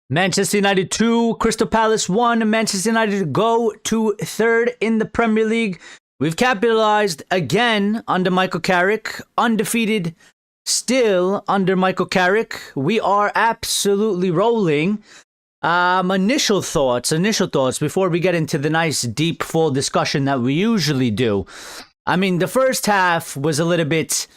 Manchester United 2, Crystal Palace 1. Manchester United go to third in the Premier League. We've capitalized again under Michael Carrick, undefeated still under Michael Carrick. We are absolutely rolling. Initial thoughts before we get into the nice, deep, full discussion that we usually do. I mean, the first half was a little bit,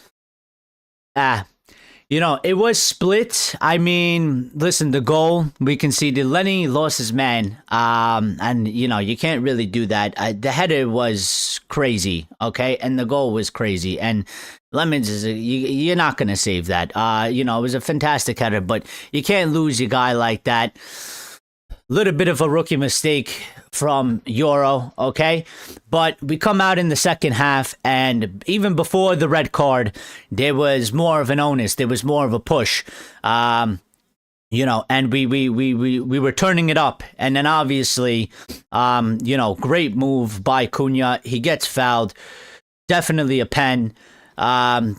it was split. I mean, listen, the goal, we conceded. Lenny lost his man. And, you can't really do that. The header was crazy, okay? And the goal was crazy. And Lemons, you're not going to save that. It was a fantastic header, but you can't lose your guy like that. Little bit of a rookie mistake from Euro, okay? But we come out in the second half, and even before the red card, there was more of an onus. There was more of a push, and we were turning it up. And then obviously, great move by Cunha. He gets fouled. Definitely a pen.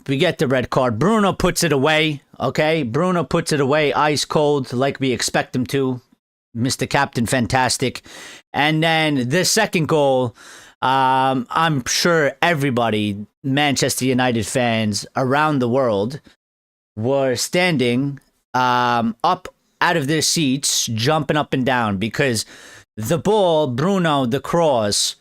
We get the red card. Bruno puts it away, okay? Bruno puts it away ice cold like we expect him to. Mr. Captain Fantastic. And then the second goal, I'm sure everybody, Manchester United fans around the world, were standing up out of their seats, jumping up and down, because the ball, the cross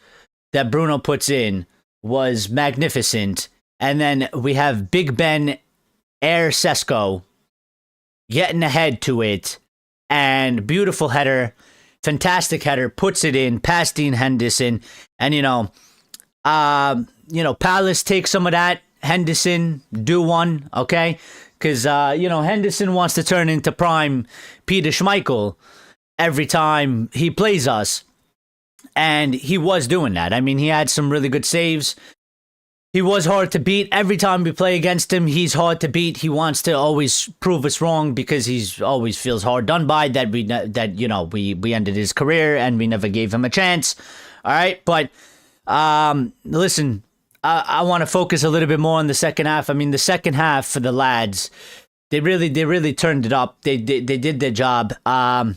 that Bruno puts in was magnificent. And then we have Big Ben Air Sesko getting ahead to it. And beautiful header, fantastic header, puts it in past Dean Henderson. And, Palace takes some of that. Henderson, do one, okay? Because, Henderson wants to turn into prime Peter Schmeichel every time he plays us. And he was doing that. I mean, he had some really good saves. He was hard to beat. Every time we play against him, he's hard to beat. He wants to always prove us wrong because he's always feels hard done by that we ended his career and we never gave him a chance. All right, but listen, I want to focus a little bit more on the second half. I mean, the second half for the lads, they really turned it up. They did their job. I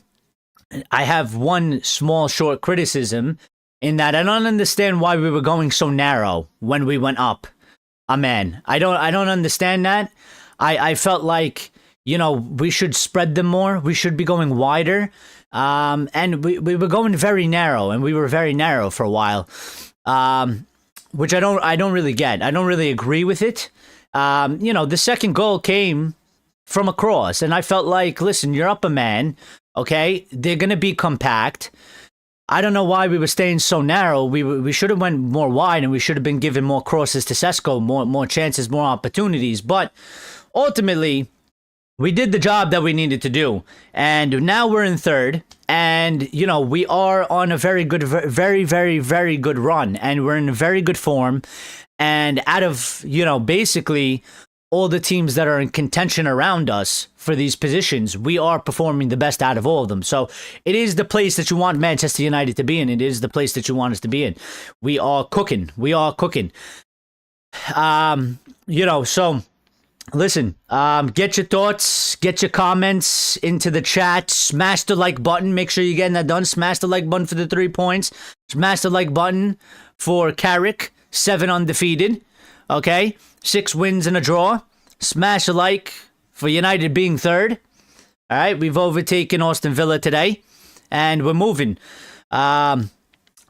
have one small short criticism in that I don't understand why we were going so narrow when we went up a man. I don't understand that. I felt like, we should spread them more. We should be going wider. And we were going very narrow, and we were very narrow for a while. Which I don't really get. I don't really agree with it. The second goal came from a cross, and I felt like, listen, you're up a man, okay? They're going to be compact. I don't know why we were staying so narrow. We should have went more wide, and we should have been given more crosses to Sesko, more chances, more opportunities. But ultimately, we did the job that we needed to do. And now we're in third, and, we are on a very, very good run, and we're in very good form. And out of, basically all the teams that are in contention around us for these positions, we are performing the best out of all of them. So it is the place that you want Manchester United to be in. It is the place that you want us to be in. We are cooking. So listen, get your thoughts, get your comments into the chat, smash the like button. Make sure you're getting that done. Smash the like button for the 3 points. Smash the like button for Carrick, 7 undefeated. Okay, 6 wins and a draw. Smash a like for United being third. All right, we've overtaken Aston Villa today, and we're moving.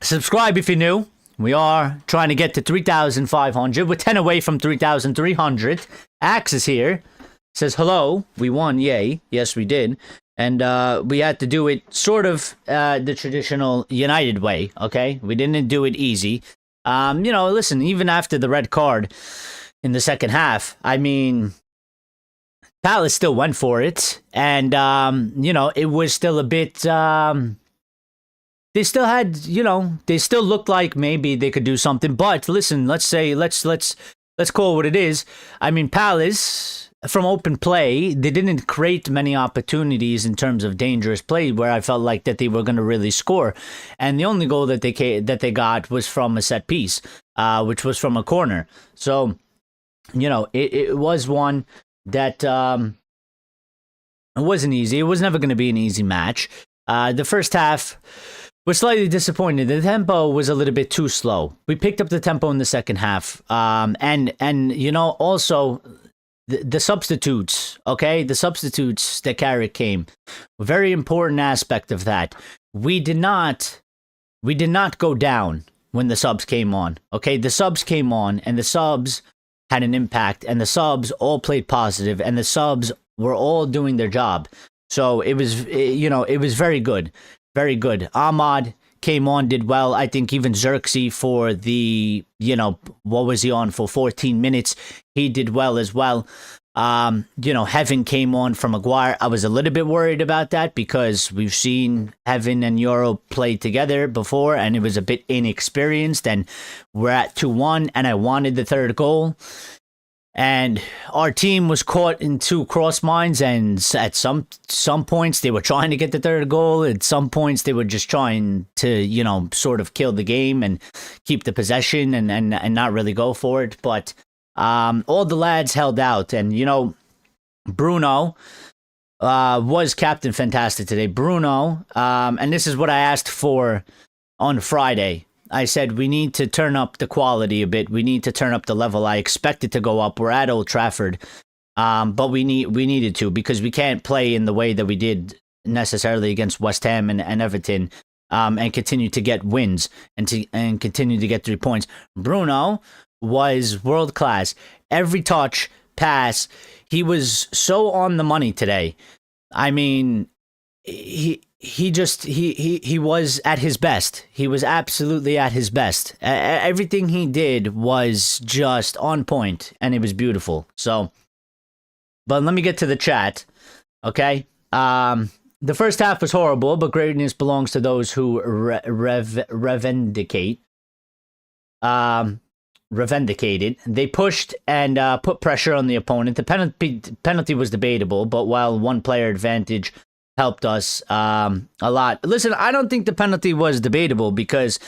Subscribe if you're new. We are trying to get to 3,500. We're 10 away from 3,300. Axe is here. Says, hello. We won. Yay. Yes, we did. And we had to do it sort of the traditional United way, okay? We didn't do it easy. Listen, even after the red card in the second half, I mean, Palace still went for it. And, it was still a bit, they still had, they still looked like maybe they could do something. But listen, let's call it what it is. I mean, Palace, from open play, they didn't create many opportunities in terms of dangerous play where I felt like that they were going to really score. And the only goal that they got was from a set piece, which was from a corner. So, it was one that It wasn't easy. It was never going to be an easy match. The first half was slightly disappointed. The tempo was a little bit too slow. We picked up the tempo in the second half. And also the substitutes, okay? The substitutes that Carrick came. A very important aspect of that. We did not go down when the subs came on, okay? The subs came on, and the subs had an impact, and the subs all played positive, and the subs were all doing their job. So it was very good. Very good. Ahmad came on, did well. I think even Xerxes for the, what was he on for 14 minutes? He did well as well. Heaven came on from Maguire. I was a little bit worried about that because we've seen Heaven and Euro play together before, and it was a bit inexperienced, and we're at 2-1, and I wanted the third goal. And our team was caught in two cross minds, and at some points they were trying to get the third goal. At some points they were just trying to, sort of kill the game and keep the possession and not really go for it. But all the lads held out, and Bruno was Captain Fantastic today. Bruno, and this is what I asked for on Friday. I said, we need to turn up the quality a bit. We need to turn up the level. I expect it to go up. We're at Old Trafford. But we needed to, because we can't play in the way that we did necessarily against West Ham and Everton, and continue to get wins and continue to get 3 points. Bruno was world class. Every touch, pass, he was so on the money today. I mean, he was at his best. He was absolutely at his best. Everything he did was just on point, and it was beautiful. So, but let me get to the chat, okay? The first half was horrible, but greatness belongs to those who revendicated. They pushed and put pressure on the opponent. The penalty was debatable, but while one player advantage helped us a lot. Listen, I don't think the penalty was debatable because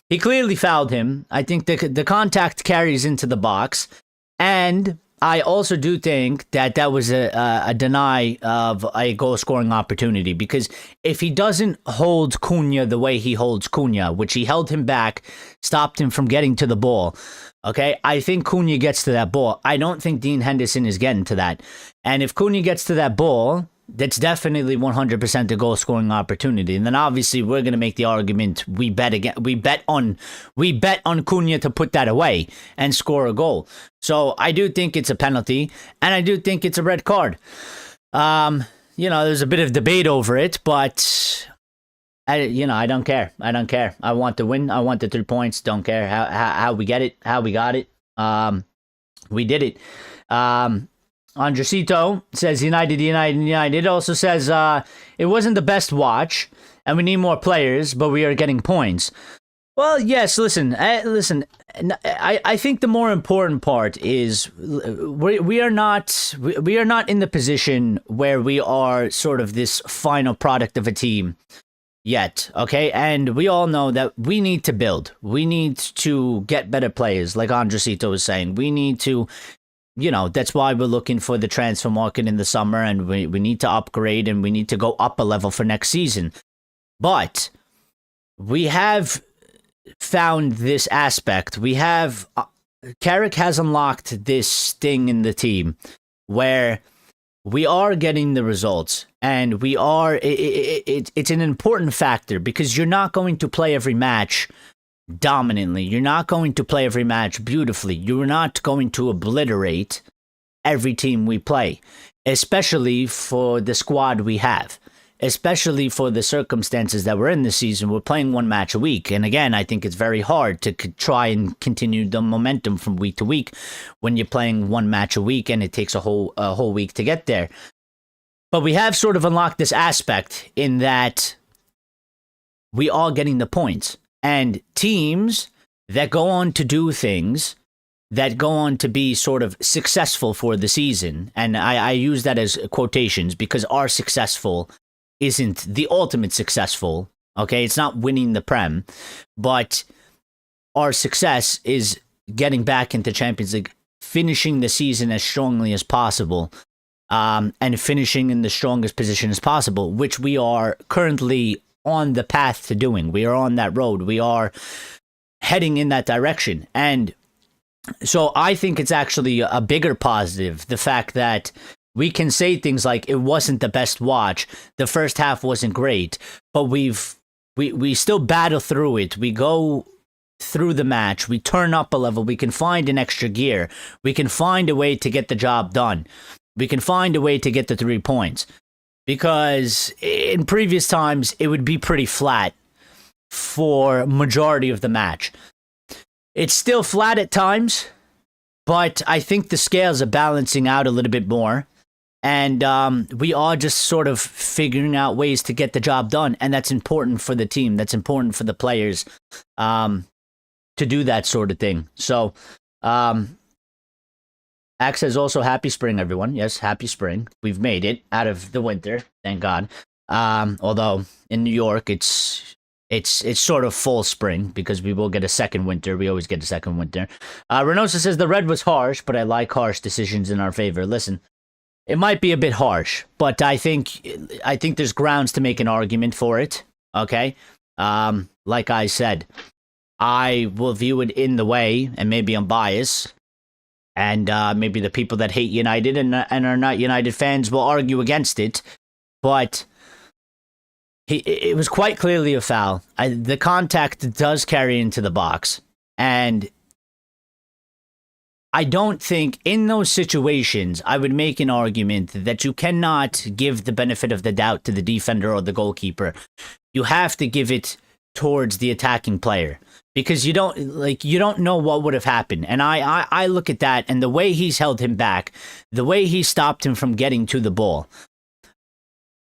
he clearly fouled him. I think the contact carries into the box, and I also do think that was a deny of a goal-scoring opportunity, because if he doesn't hold Cunha the way he holds Cunha, which he held him back, stopped him from getting to the ball, okay, I think Cunha gets to that ball. I don't think Dean Henderson is getting to that. And if Cunha gets to that ball, that's definitely 100% a goal-scoring opportunity. And then obviously we're going to make the argument we bet on Cunha to put that away and score a goal. So I do think it's a penalty, and I do think it's a red card. There's a bit of debate over it, but I don't care. I want to win. I want the 3 points. Don't care how we get it, how we got it. We did it. Andresito says United. It also says it wasn't the best watch, and we need more players, but we are getting points. Well, yes. Listen. I think the more important part is we are not in the position where we are sort of this final product of a team yet, okay? And we all know that we need to build. We need to get better players, like Andresito was saying. We need to. That's why we're looking for the transfer market in the summer, and we need to upgrade, and we need to go up a level for next season. But we have found this aspect. Carrick has unlocked this thing in the team where we are getting the results, and it's an important factor, because you're not going to play every match dominantly. You're not going to play every match beautifully. You're not going to obliterate every team we play, especially for the squad we have, especially for the circumstances that we're in this season. We're playing one match a week. And again, I think it's very hard to try and continue the momentum from week to week when you're playing one match a week and it takes a whole week to get there. But we have sort of unlocked this aspect in that we are getting the points. And teams that go on to do things, that go on to be sort of successful for the season, and I use that as quotations because our successful isn't the ultimate successful, okay? It's not winning the Prem, but our success is getting back into Champions League, finishing the season as strongly as possible. and finishing in the strongest position as possible, which we are currently on the path to doing. We are on that road. We are heading in that direction. And so I think it's actually a bigger positive, the fact that we can say things like it wasn't the best watch, the first half wasn't great, but we still battle through it. We go through the match, we turn up a level, we can find an extra gear, we can find a way to get the job done, we can find a way to get the 3 points. Because in previous times, it would be pretty flat for majority of the match. It's still flat at times, but I think the scales are balancing out a little bit more. And we are just sort of figuring out ways to get the job done. And that's important for the team. That's important for the players to do that sort of thing. So, Axe says also happy spring, everyone. Yes, happy spring. We've made it out of the winter, thank God. Although in New York, it's sort of full spring because we will get a second winter. We always get a second winter. Renosa says the red was harsh, but I like harsh decisions in our favor. Listen, it might be a bit harsh, but I think there's grounds to make an argument for it. Okay, like I said, I will view it in the way, and maybe I'm biased, and maybe the people that hate United and are not United fans will argue against it, but it was quite clearly a foul. The contact does carry into the box, and I don't think in those situations I would make an argument that you cannot give the benefit of the doubt to the defender or the goalkeeper. You have to give it towards the attacking player because you don't know what would have happened. And I look at that and the way he's held him back, the way he stopped him from getting to the ball.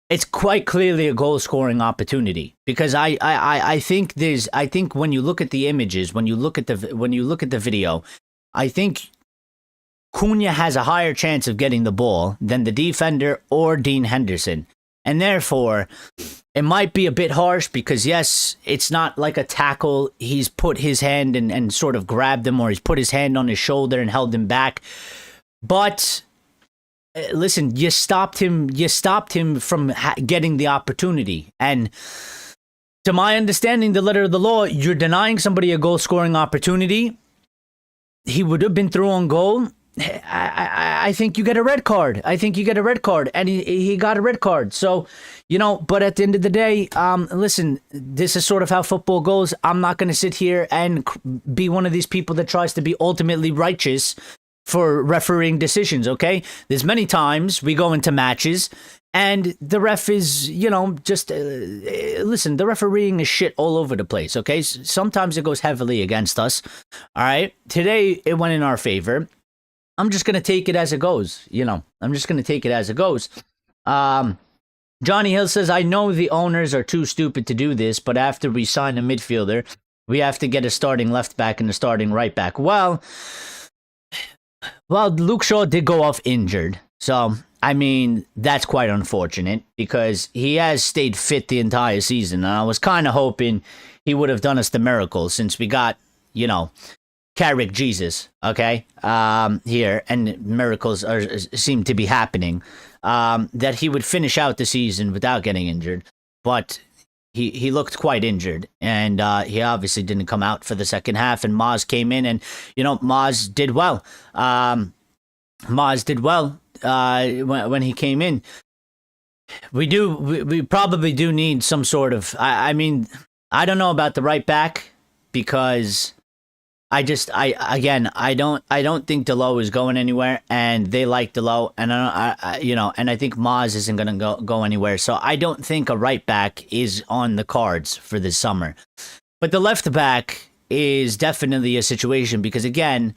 It's quite clearly a goal-scoring opportunity because I think when you look at the images, when you look at the video, I think Cunha has a higher chance of getting the ball than the defender or Dean Henderson. And therefore, it might be a bit harsh because, yes, it's not like a tackle. He's put his hand and sort of grabbed him, or he's put his hand on his shoulder and held him back. But listen, you stopped him from getting the opportunity. And to my understanding, the letter of the law, you're denying somebody a goal-scoring opportunity. He would have been through on goal. I think you get a red card. And he got a red card. So, but at the end of the day, listen, this is sort of how football goes. I'm not going to sit here and be one of these people that tries to be ultimately righteous for refereeing decisions, okay? There's many times we go into matches and the ref is, just, listen, the refereeing is shit all over the place, okay? Sometimes it goes heavily against us, all right? Today, it went in our favor. I'm just going to take it as it goes, I'm just going to take it as it goes. Johnny Hill says, I know the owners are too stupid to do this, but after we sign a midfielder, we have to get a starting left back and a starting right back. Well, Luke Shaw did go off injured, so I mean, that's quite unfortunate because he has stayed fit the entire season. And I was kind of hoping he would have done us the miracle since we got, Carrick Jesus, okay, here, and miracles seem to be happening, that he would finish out the season without getting injured. But he looked quite injured, and he obviously didn't come out for the second half, and Maz came in, and, Maz did well. When he came in. We probably do need some sort of, I mean, I don't know about the right back because I don't think Delo is going anywhere, and they like Delo, and and I think Maz isn't going to go anywhere. So I don't think a right back is on the cards for this summer. But the left back is definitely a situation because, again,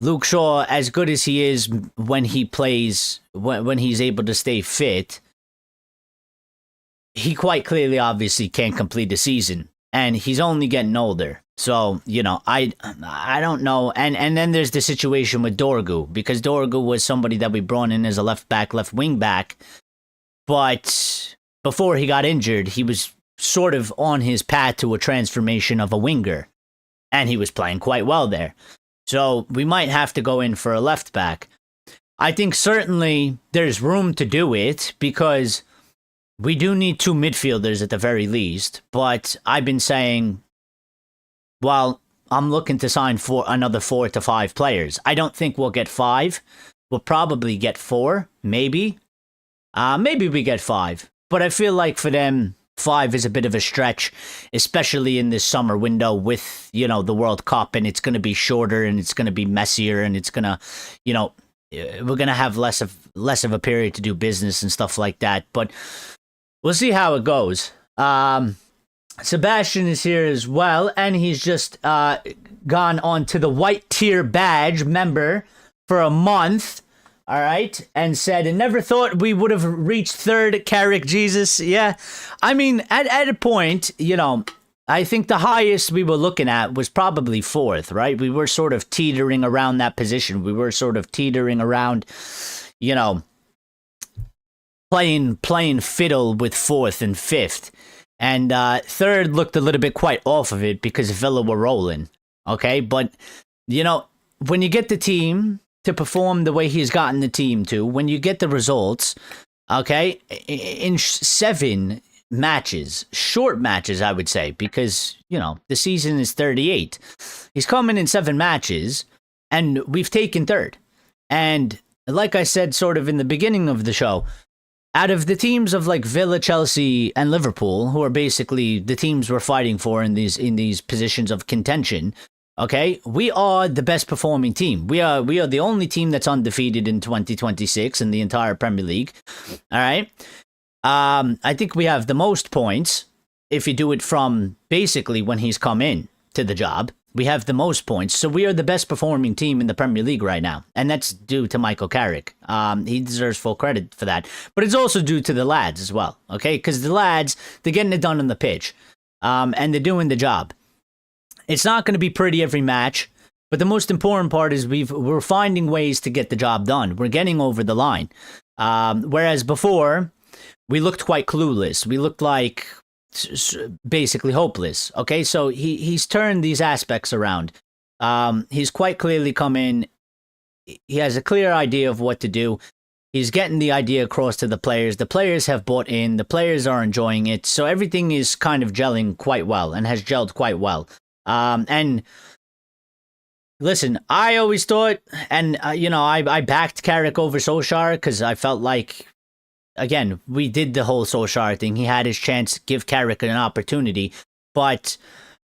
Luke Shaw, as good as he is when he plays, when he's able to stay fit, he quite clearly obviously can't complete the season, and he's only getting older. So, I don't know. And then there's the situation with Dorgu, because Dorgu was somebody that we brought in as a left wing back. But before he got injured, he was sort of on his path to a transformation of a winger. And he was playing quite well there. So we might have to go in for a left back. I think certainly there's room to do it because we do need two midfielders at the very least. But I've been saying, well, I'm looking to sign for another 4 to 5 players. I don't think we'll get 5. We'll probably get 4, maybe. Maybe we get 5. But I feel like for them, 5 is a bit of a stretch, especially in this summer window with, the World Cup, and it's going to be shorter and it's going to be messier and it's going to, we're going to have less of a period to do business and stuff like that. But we'll see how it goes. Sebastian is here as well, and he's just gone on to the white tier badge member for a month. All right, and said, and never thought we would have reached third, Carrick Jesus. Yeah, I mean, at a point, I think the highest we were looking at was probably 4th, right? We were sort of teetering around that position. We were sort of teetering around, playing fiddle with 4th and 5th. And 3rd looked a little bit quite off of it because Villa were rolling, okay? But, when you get the team to perform the way he's gotten the team to, when you get the results, okay, in 7 matches, short matches, I would say, because, the season is 38. He's coming in 7 matches, and we've taken 3rd. And like I said sort of in the beginning of the show, out of the teams of like Villa, Chelsea, and Liverpool, who are basically the teams we're fighting for in these positions of contention, okay, we are the best performing team. We are the only team that's undefeated in 2026 in the entire Premier League. All right. I think we have the most points if you do it from basically when he's come in to the job. We have the most points. So we are the best performing team in the Premier League right now. And that's due to Michael Carrick. He deserves full credit for that. But it's also due to the lads as well. Okay. Because the lads, they're getting it done on the pitch. And they're doing the job. It's not going to be pretty every match, but the most important part is we're finding ways to get the job done. We're getting over the line. Whereas before, we looked quite clueless. We looked like basically hopeless. Okay, so he's turned these aspects around. He's quite clearly come in. He has a clear idea of what to do. He's getting the idea across to the players. The players have bought in. The players are enjoying it. So everything is kind of gelling quite well and has gelled quite well. And listen, I always thought, and I backed Carrick over Solskjaer because I felt like, again, we did the whole Solskjaer thing. He had his chance, give Carrick an opportunity, but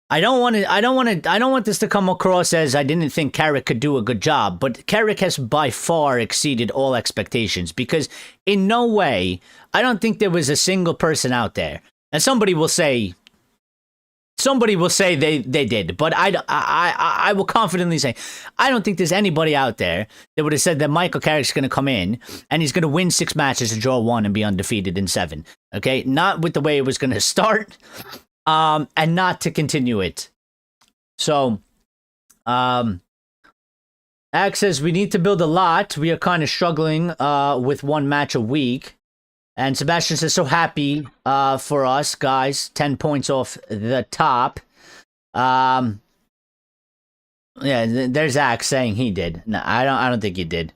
I don't want this to come across as I didn't think Carrick could do a good job, but Carrick has by far exceeded all expectations because in no way, I don't think there was a single person out there, and somebody will say they did, but I will confidently say I don't think there's anybody out there that would have said that Michael Carrick's going to come in and he's going to win 6 matches and draw 1 and be undefeated in 7. Okay, not with the way it was going to start, and not to continue it. So, Ag says we need to build a lot. We are kind of struggling with 1 match a week. And Sebastian says, so happy for us, guys. 10 points off the top. Yeah, there's Zach saying he did. No, I don't think he did.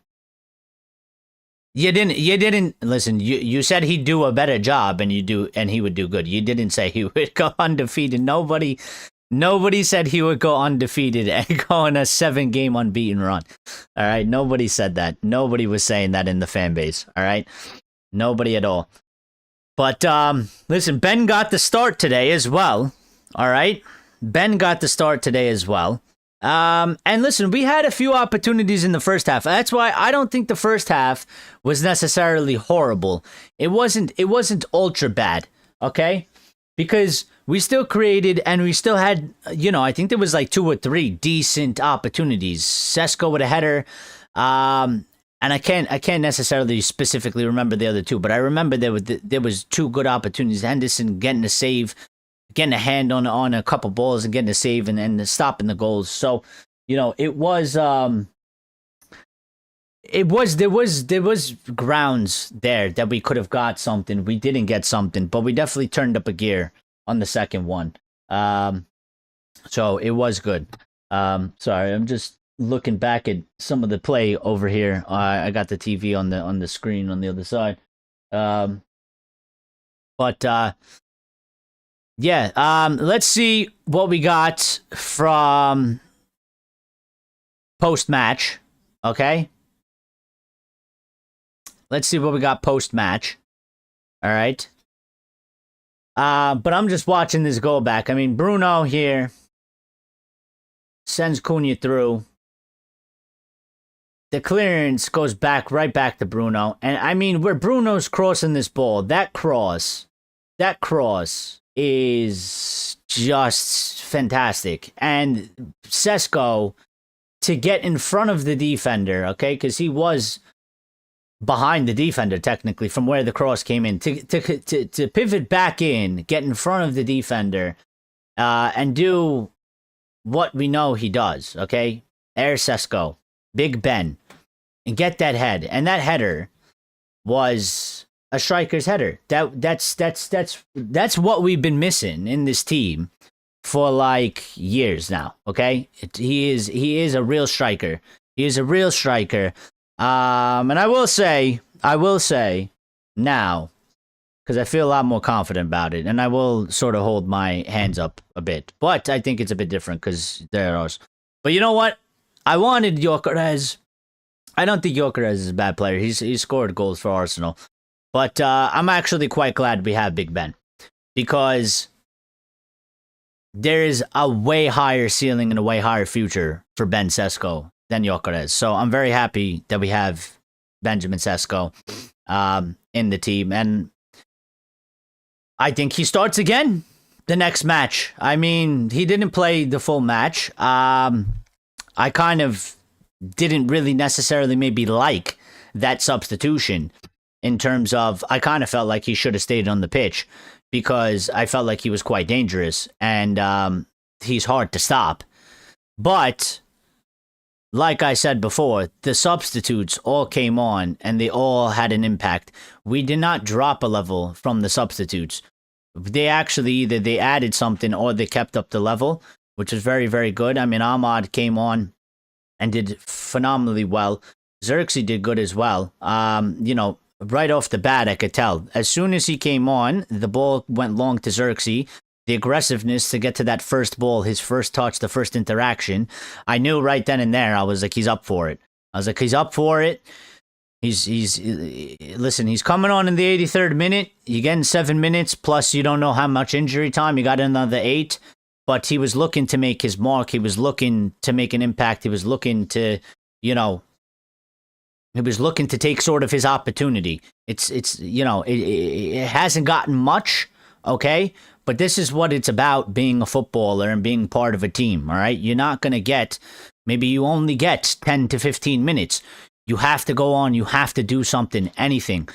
You didn't listen, you said he'd do a better job and he would do good. You didn't say he would go undefeated. Nobody said he would go undefeated and go on a 7-game unbeaten run. All right, nobody said that. Nobody was saying that in the fan base. All right. Nobody at all. But listen, Ben got the start today as well. All right. Ben got the start today as well. And listen, we had a few opportunities in the first half. That's why I don't think the first half was necessarily horrible. It wasn't ultra bad. Okay. Because we still created and we still had, I think there was like 2 or 3 decent opportunities. Sesko with a header. And I can't necessarily specifically remember the other 2, but I remember there was 2 good opportunities. Henderson getting a save, getting a hand on a couple balls and getting a save and stopping the goals. So, there was grounds there that we could have got something. We didn't get something, but we definitely turned up a gear on the second one. So it was good. Sorry, I'm just looking back at some of the play over here. I got the TV on the screen on the other side. Um, but yeah, let's see what we got from post match. Okay, let's see what we got post match. All right. But I'm just watching this go back. I mean, Bruno here sends Cunha through. The clearance goes right back to Bruno. And I mean, where Bruno's crossing this ball, that cross is just fantastic. And Sesko, to get in front of the defender, okay, because he was behind the defender technically from where the cross came in, to pivot back in, get in front of the defender, and do what we know he does, okay? Air Sesko, Big Ben, and get that head. And that header was a striker's header. That's what we've been missing in this team for like years now, okay? He is a real striker. He is a real striker. And I will say now, because I feel a lot more confident about it, and I will sort of hold my hands up a bit. But I think it's a bit different because they're ours. But you know what? I wanted Gyökeres. I don't think Gyökeres is a bad player. He's scored goals for Arsenal. But I'm actually quite glad we have Big Ben, because there is a way higher ceiling and a way higher future for Ben Sesko than Gyökeres. So I'm very happy that we have Benjamin Sesko in the team. And I think he starts again the next match. I mean, he didn't play the full match. I kind of didn't really necessarily maybe like that substitution, in terms of I kind of felt like he should have stayed on the pitch, because I felt like he was quite dangerous and he's hard to stop. But like I said before, the substitutes all came on and they all had an impact. We did not drop a level from the substitutes. They actually either they added something or they kept up the level, which was very, very good. I mean, Ahmad came on and did phenomenally well. Xerxes did good as well. Right off the bat, I could tell. As soon as he came on, the ball went long to Xerxes. The aggressiveness to get to that first ball, his first touch, the first interaction, I knew right then and there, I was like, he's up for it. I was like, he's up for it. Listen, he's coming on in the 83rd minute. You're getting 7 minutes, plus you don't know how much injury time. You got another 8. But he was looking to make his mark. He was looking to make an impact. He was looking to, he was looking to take sort of his opportunity. It hasn't gotten much, okay? But this is what it's about, being a footballer and being part of a team, all right? You're not going to get, maybe you only get 10 to 15 minutes. You have to go on. You have to do something, anything.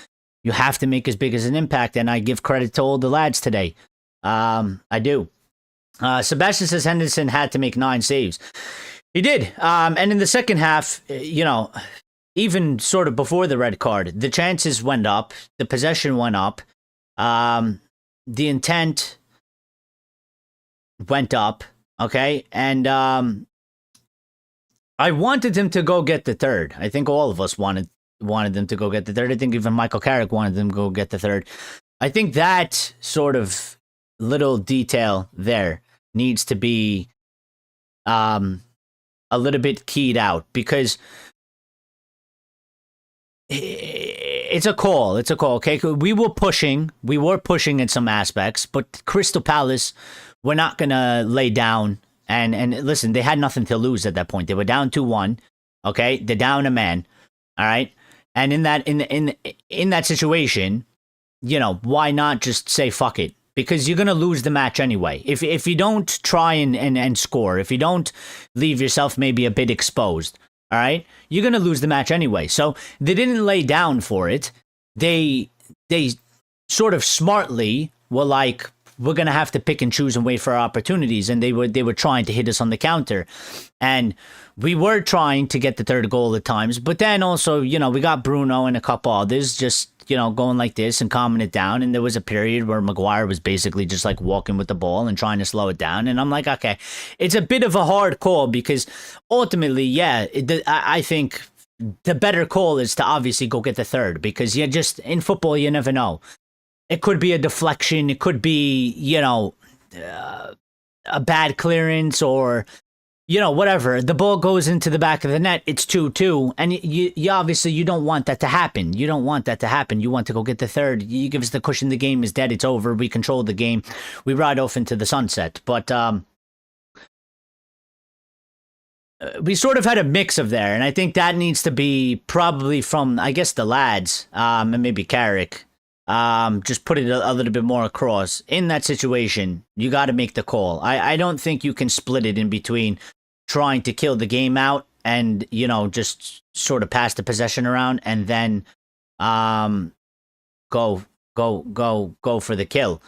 You have to make as big as an impact, and I give credit to all the lads today. I do. Sebastian says Henderson had to make 9 saves. He did. And in the second half, even sort of before the red card, the chances went up, the possession went up, the intent went up, okay? And I wanted him to go get the third. I think all of us wanted them to go get the third. I think even Michael Carrick wanted them to go get the third. I think that sort of little detail there needs to be a little bit keyed out, because it's a call. It's a call, okay? We were pushing in some aspects, but Crystal Palace were not going to lay down. And listen, they had nothing to lose at that point. They were down 2-1, okay? They're down a man, all right? And in that situation, why not just say fuck it? Because you're going to lose the match anyway. If you don't try and score, if you don't leave yourself maybe a bit exposed, all right, you're going to lose the match anyway. So they didn't lay down for it. They sort of smartly were like, we're gonna have to pick and choose and wait for our opportunities. And they were trying to hit us on the counter, and we were trying to get the third goal at times. But then also, we got Bruno and a couple others just going like this and calming it down. And there was a period where Maguire was basically just like walking with the ball and trying to slow it down. And I'm like, okay, it's a bit of a hard call because ultimately, I think the better call is to obviously go get the third, because in football, you never know. It could be a deflection. It could be, a bad clearance, or, whatever. The ball goes into the back of the net. It's 2-2. And you obviously, you don't want that to happen. You don't want that to happen. You want to go get the third. You give us the cushion. The game is dead. It's over. We control the game. We ride off into the sunset. But we sort of had a mix of there. And I think that needs to be probably from, I guess, the lads, and maybe Carrick. Just put it a little bit more across. In that situation, you got to make the call. I don't think you can split it in between trying to kill the game out and, just sort of pass the possession around and then go for the kill.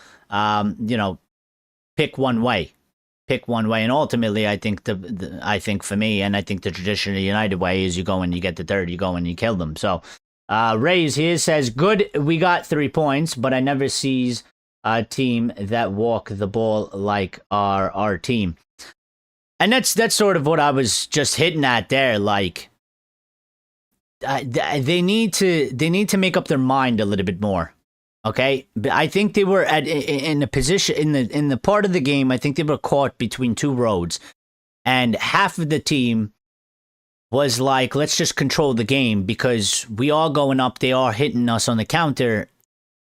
Pick one way. And ultimately, I think I think for me, and I think the traditional United way is you go and you get the third, you go and you kill them. So Rays here says, good, we got 3 points, but I never sees a team that walk the ball like our team. And that's sort of what I was just hitting at there. Like, they need to make up their mind a little bit more. Okay, but I think they were in a position in the part of the game. I think they were caught between two roads, and half of the team was like, let's just control the game because we are going up. They are hitting us on the counter,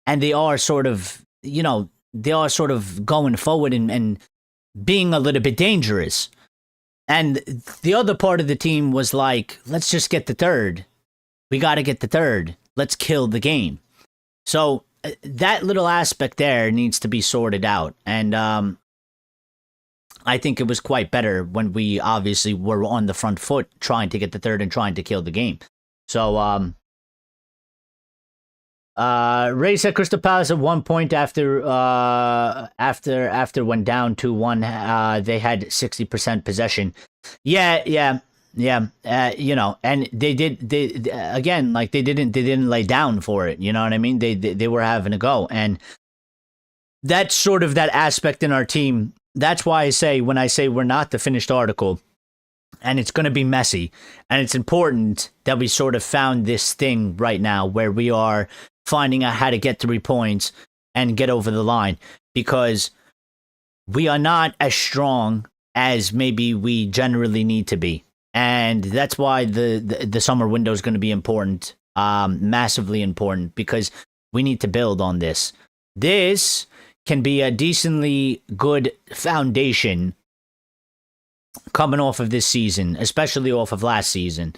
and they are sort of, going forward and being a little bit dangerous. And the other part of the team was like, let's just get the third. We got to get the third. Let's kill the game. So that little aspect there needs to be sorted out. And I think it was quite better when we obviously were on the front foot trying to get the third and trying to kill the game. So Ray said Crystal Palace at 1 point after went down 2-1. They had 60% possession. Yeah. And they didn't lay down for it. You know what I mean? They were having a go, and that's sort of that aspect in our team. That's why I say, when I say we're not the finished article, and it's going to be messy, and it's important that we sort of found this thing right now where we are finding out how to get 3 points and get over the line, because we are not as strong as maybe we generally need to be. And that's why the summer window is going to be important, massively important, because we need to build on this. This can be a decently good foundation coming off of this season, especially off of last season.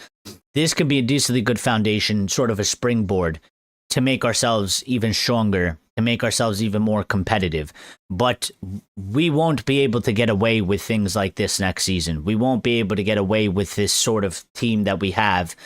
This could be a decently good foundation, sort of a springboard to make ourselves even stronger, to make ourselves even more competitive. But we won't be able to get away with things like this next season. We won't be able to get away with this sort of team that we have,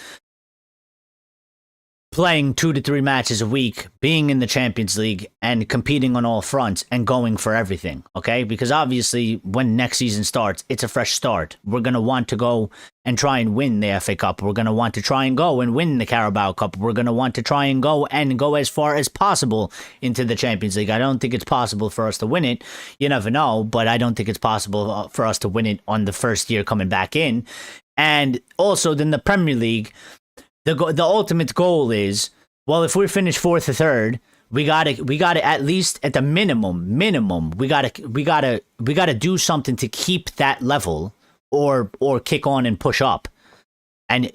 playing 2 to 3 matches a week, being in the Champions League and competing on all fronts and going for everything, okay? Because obviously when next season starts, it's a fresh start. We're going to want to go and try and win the FA Cup. We're going to want to try and go and win the Carabao Cup. We're going to want to try and go as far as possible into the Champions League. I don't think it's possible for us to win it. You never know, but I don't think it's possible for us to win it on the first year coming back in. And also then the Premier League, the ultimate goal is, well, if we finish 4th or 3rd, we gotta at least at the minimum, we gotta do something to keep that level, or kick on and push up, and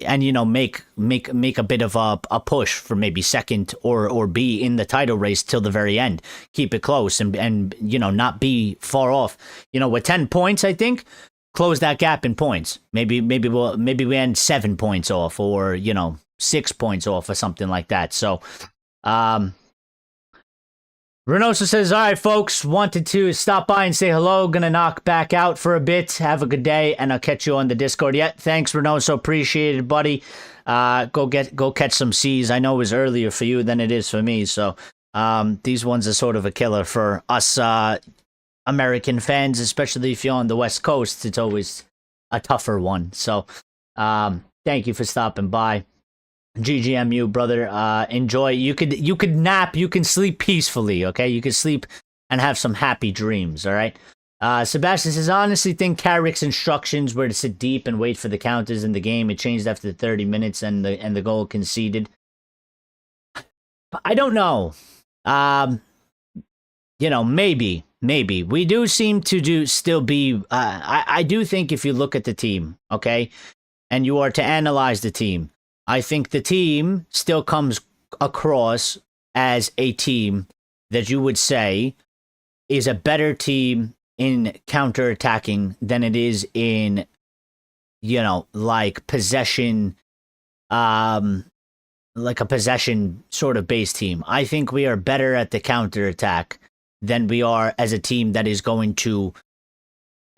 make a bit of a push for maybe 2nd or be in the title race till the very end. Keep it close and not be far off. With 10 points, I think, close that gap in points. Maybe we end 7 points off, or 6 points off, or something like that. So Renoso says, all right, folks, wanted to stop by and say hello. Gonna knock back out for a bit. Have a good day, and I'll catch you on the Discord. Yeah, thanks, Renoso. Appreciate it, buddy. Go catch some C's. I know it was earlier for you than it is for me, so These ones are sort of a killer for us American fans, especially if you're on the West Coast. It's always a tougher one. So, thank you for stopping by. GGMU, brother. Enjoy. You could nap. You can sleep peacefully. Okay, you can sleep and have some happy dreams. All right. Sebastian says, honestly think Carrick's instructions were to sit deep and wait for the counters in the game. It changed after 30 minutes and the goal conceded. I don't know. Maybe we do seem to still be. I do think if you look at the team, okay, and you are to analyze the team, I think the team still comes across as a team that you would say is a better team in counterattacking than it is in, like possession, like a possession sort of base team. I think we are better at the counterattack than we are as a team that is going to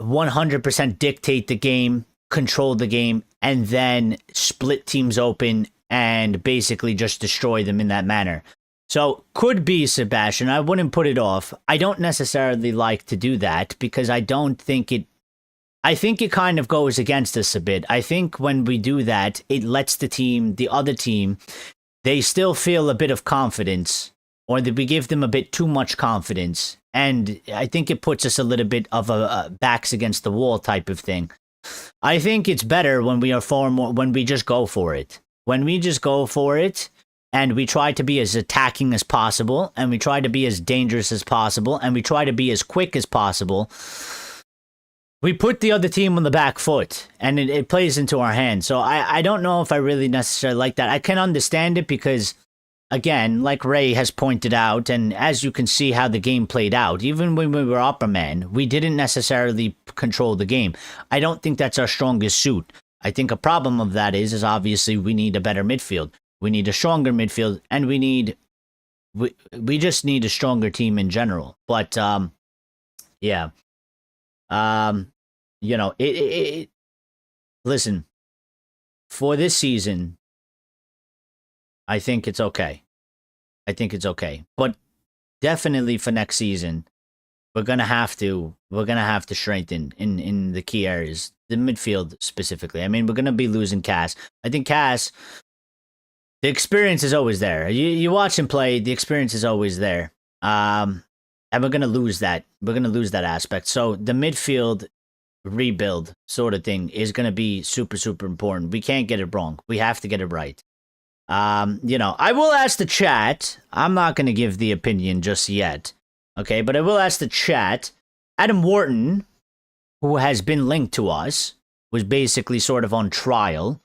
100% dictate the game, control the game, and then split teams open and basically just destroy them in that manner. So, could be Sebastian. I wouldn't put it off. I don't necessarily like to do that because I think it kind of goes against us a bit. I think when we do that, it lets the other team, they still feel a bit of confidence, or that we give them a bit too much confidence. And I think it puts us a little bit of a backs against the wall type of thing. I think it's better when when we just go for it. When we just go for it, and we try to be as attacking as possible, and we try to be as dangerous as possible, and we try to be as quick as possible, we put the other team on the back foot, and it plays into our hands. So I don't know if I really necessarily like that. I can understand it because, again, like Ray has pointed out, and as you can see how the game played out, even when we were upper man, we didn't necessarily control the game. I don't think that's our strongest suit. I think a problem of that is obviously we need a better midfield. We need a stronger midfield, and we just need a stronger team in general. But yeah, listen, for this season, I think it's okay. But definitely for next season, we're gonna have to strengthen in the key areas, the midfield specifically. I mean, we're gonna be losing Cass. I think Cass, the experience is always there. You watch him play, the experience is always there. And we're gonna lose that. We're gonna lose that aspect. So the midfield rebuild sort of thing is gonna be super, super important. We can't get it wrong. We have to get it right. I will ask the chat. I'm not gonna give the opinion just yet. Okay, but I will ask the chat. Adam Wharton, who has been linked to us, was basically sort of on trial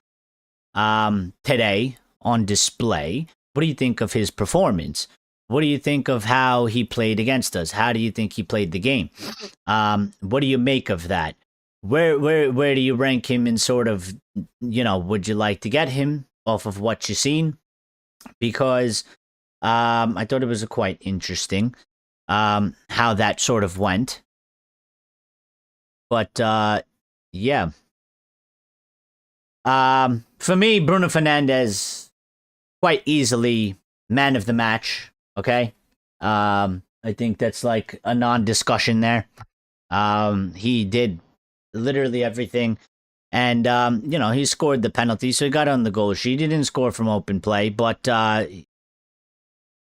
today, on display. What do you think of his performance? What do you think of how he played against us? How do you think he played the game? What do you make of that? Where do you rank him in sort of, would you like to get him off of what you've seen? Because I thought it was quite interesting how that sort of went. But yeah. For me, Bruno Fernandes, quite easily man of the match. Okay. I think that's like a non-discussion there. He did literally everything. And, he scored the penalty, so he got on the goal sheet. He didn't score from open play, but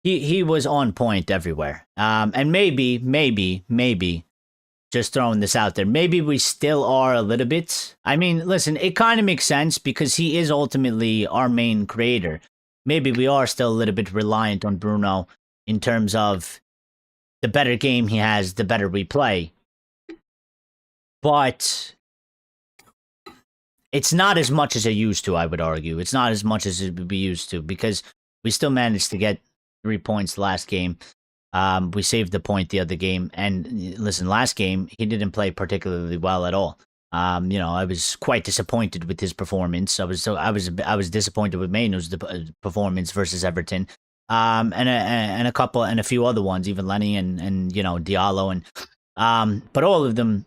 he was on point everywhere. And maybe, just throwing this out there, maybe we still are a little bit. I mean, listen, it kind of makes sense because he is ultimately our main creator. Maybe we are still a little bit reliant on Bruno in terms of the better game he has, the better we play. But it's not as much as it used to, I would argue. It's not as much as it would be used to because we still managed to get 3 points last game. We saved the point the other game. And listen, last game, he didn't play particularly well at all. I was quite disappointed with his performance. I was disappointed with Mainoo's performance versus Everton. And a few other ones, even Lenny and Diallo but all of them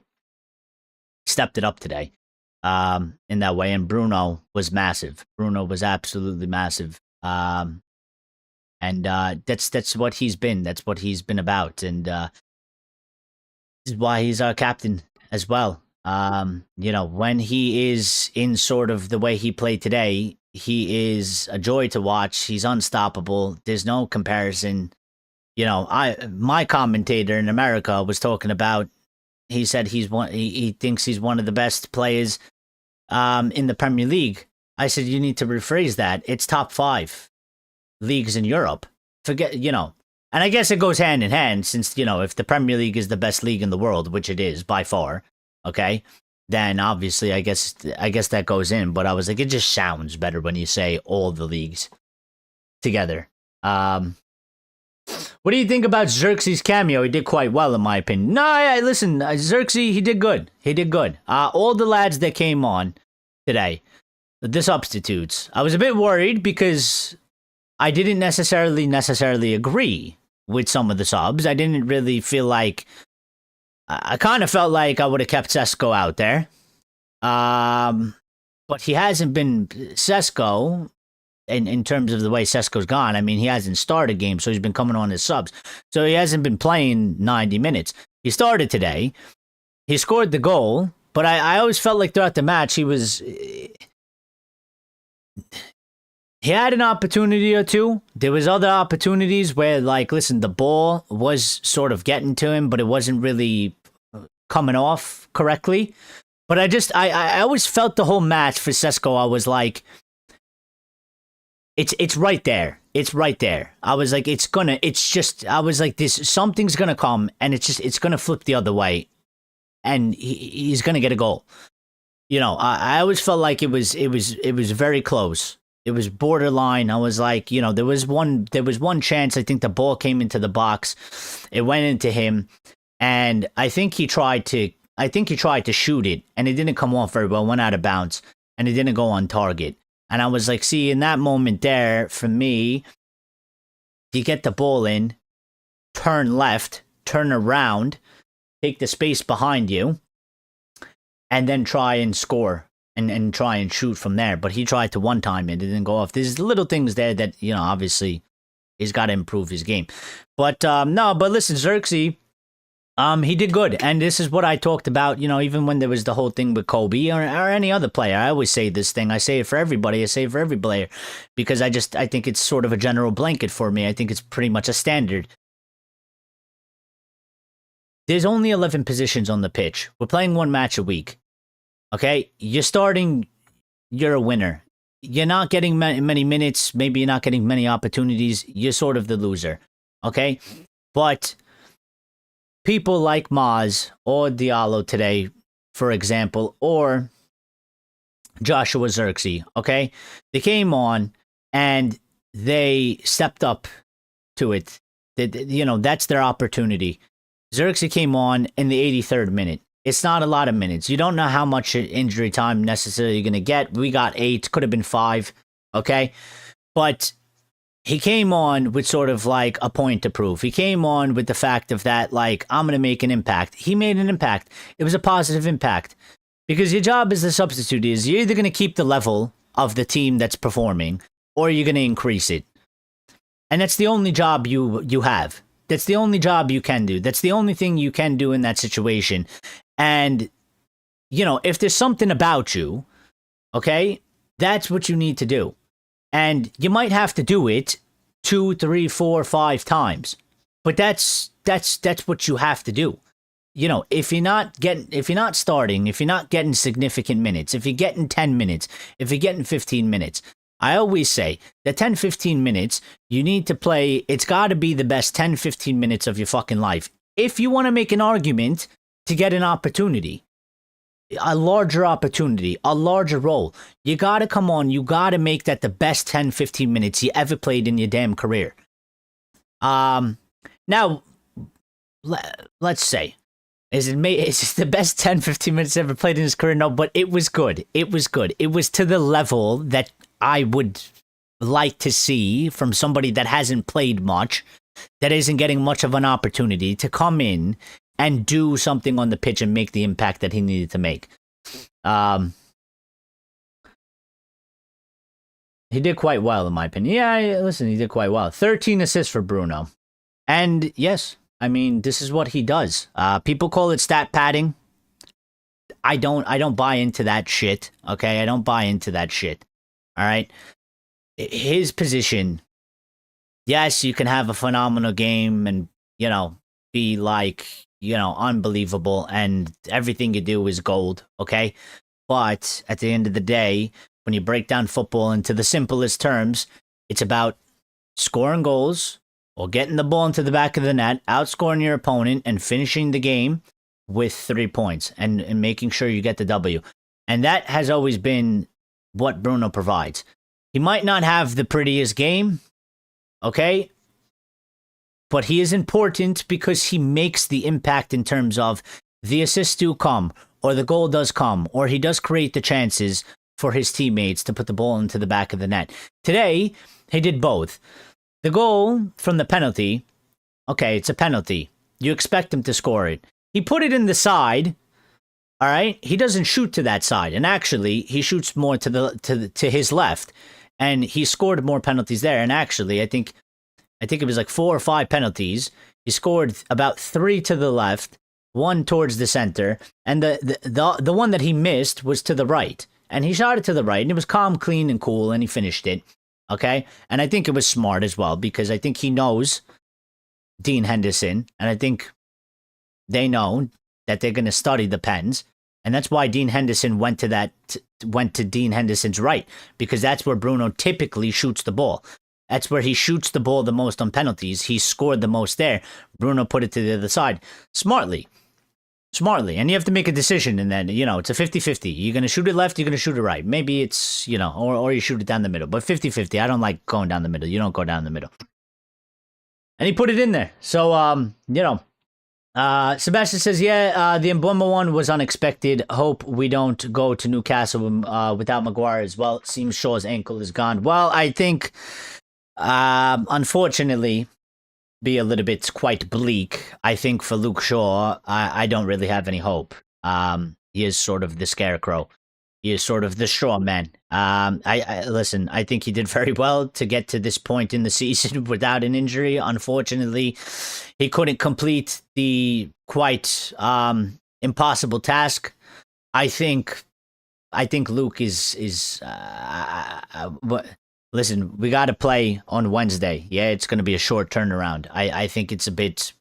stepped it up today. In that way, and Bruno was massive. Bruno was absolutely massive. And that's what he's been. That's what he's been about, and this is why he's our captain as well. When he is in sort of the way he played today, he is a joy to watch. He's unstoppable. There's no comparison. My commentator in America was talking about. He said he thinks he's one of the best players in the Premier League. I said you need to rephrase that. It's top 5 leagues in Europe. And I guess it goes hand in hand since, if the Premier League is the best league in the world, which it is by far, okay, then obviously I guess that goes in. But I was like, it just sounds better when you say all the leagues together. What do you think about Xerxes' cameo? He did quite well, in my opinion. No, listen, Xerxes, he did good. He did good. All the lads that came on today, the substitutes, I was a bit worried because I didn't necessarily agree with some of the subs. I didn't really feel like... I kind of felt like I would have kept Sesko out there. But he hasn't been... Sesko... In terms of the way Sesko's gone, I mean, he hasn't started games, so he's been coming on as subs. So he hasn't been playing 90 minutes. He started today. He scored the goal, but I always felt like throughout the match he had an opportunity or two. There was other opportunities where, listen, the ball was sort of getting to him, but it wasn't really coming off correctly. But I always felt the whole match for Sesko, I was like... It's right there. It's right there. I was like, I was like, something's gonna come and it's gonna flip the other way. And he's gonna get a goal. I always felt like it was very close. It was borderline. I was like, there was one chance. I think the ball came into the box. It went into him. And I think he tried to shoot it and it didn't come off very well. It went out of bounds and it didn't go on target. And I was like, see, in that moment there, for me, you get the ball in, turn left, turn around, take the space behind you, and then try and score and try and shoot from there. But he tried to one time and it didn't go off. There's little things there that, obviously he's got to improve his game. But but listen, Xerxes, he did good. And this is what I talked about, even when there was the whole thing with Kobe or any other player. I always say this thing. I say it for everybody. I say it for every player because I think it's sort of a general blanket for me. I think it's pretty much a standard. There's only 11 positions on the pitch. We're playing one match a week. Okay? You're starting, you're a winner. You're not getting many minutes. Maybe you're not getting many opportunities. You're sort of the loser. Okay? But... people like Maz or Diallo today, for example, or Joshua Xerxes, okay? They came on and they stepped up to it. That's their opportunity. Xerxes came on in the 83rd minute. It's not a lot of minutes. You don't know how much injury time necessarily you're going to get. We got 8, could have been 5, okay? But... he came on with sort of like a point to prove. He came on with the fact of that, I'm going to make an impact. He made an impact. It was a positive impact. Because your job as the substitute is you're either going to keep the level of the team that's performing or you're going to increase it. And that's the only job you have. That's the only job you can do. That's the only thing you can do in that situation. And, if there's something about you, okay, that's what you need to do. And you might have to do it 2, 3, 4, 5 times. But that's what you have to do. If you're not starting, if you're not getting significant minutes, if you're getting 10 minutes, if you're getting 15 minutes, I always say that 10, 15 minutes, you need to play, it's got to be the best 10, 15 minutes of your fucking life. If you want to make an argument to get an opportunity, a larger opportunity, a larger role, you got to come on, you got to make that the best 10, 15 minutes you ever played in your damn career. Now, let's say, is it the best 10, 15 minutes ever played in his career? No, but it was good. It was good. It was to the level that I would like to see from somebody that hasn't played much, that isn't getting much of an opportunity to come in and do something on the pitch and make the impact that he needed to make. He did quite well, in my opinion. Yeah, listen, he did quite well. 13 assists for Bruno. And yes, I mean, this is what he does. People call it stat padding. I don't buy into that shit. Okay, I don't buy into that shit. All right. His position, yes, you can have a phenomenal game and, be like, unbelievable and everything you do is gold, okay? But at the end of the day, when you break down football into the simplest terms, it's about scoring goals or getting the ball into the back of the net, outscoring your opponent, and finishing the game with 3 points and making sure you get the W. And that has always been what Bruno provides. He might not have the prettiest game, okay? But he is important because he makes the impact in terms of the assists do come, or the goal does come, or he does create the chances for his teammates to put the ball into the back of the net. Today, he did both. The goal from the penalty, okay, it's a penalty. You expect him to score it. He put it in the side, all right? He doesn't shoot to that side, and actually, he shoots more to his left, and he scored more penalties there. And actually, I think it was like 4 or 5 penalties. He scored about 3 to the left, 1 towards the center, and the one that he missed was to the right. And he shot it to the right, and it was calm, clean, and cool, and he finished it. Okay? And I think it was smart as well, because I think he knows Dean Henderson, and I think they know that they're going to study the pens. And that's why Dean Henderson went to Dean Henderson's right, because that's where Bruno typically shoots the ball. That's where he shoots the ball the most on penalties. He scored the most there. Bruno put it to the other side. Smartly. And you have to make a decision, and then, it's a 50-50. You're going to shoot it left, you're going to shoot it right. Maybe it's, or you shoot it down the middle. But 50-50, I don't like going down the middle. You don't go down the middle. And he put it in there. So, Sebastian says, the Mbeumo one was unexpected. Hope we don't go to Newcastle without Maguire as well. It seems Shaw's ankle is gone. Well, I think, unfortunately, be a little bit quite bleak. I think for Luke Shaw, I don't really have any hope. He is sort of the scarecrow. He is sort of the straw man. Listen, I think he did very well to get to this point in the season without an injury. Unfortunately, he couldn't complete the quite impossible task. I think Luke is listen, we got to play on Wednesday. Yeah, it's going to be a short turnaround. I think it's a bit.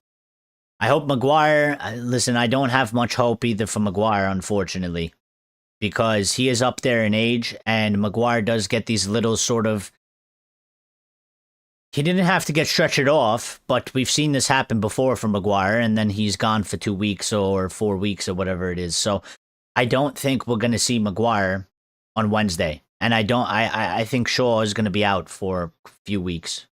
I hope Maguire. Listen, I don't have much hope either for Maguire, unfortunately, because he is up there in age, and Maguire does get these little sort of. He didn't have to get stretchered off, but we've seen this happen before for Maguire, and then he's gone for 2 weeks or 4 weeks or whatever it is. So I don't think we're going to see Maguire on Wednesday. And I think Shaw is going to be out for a few weeks.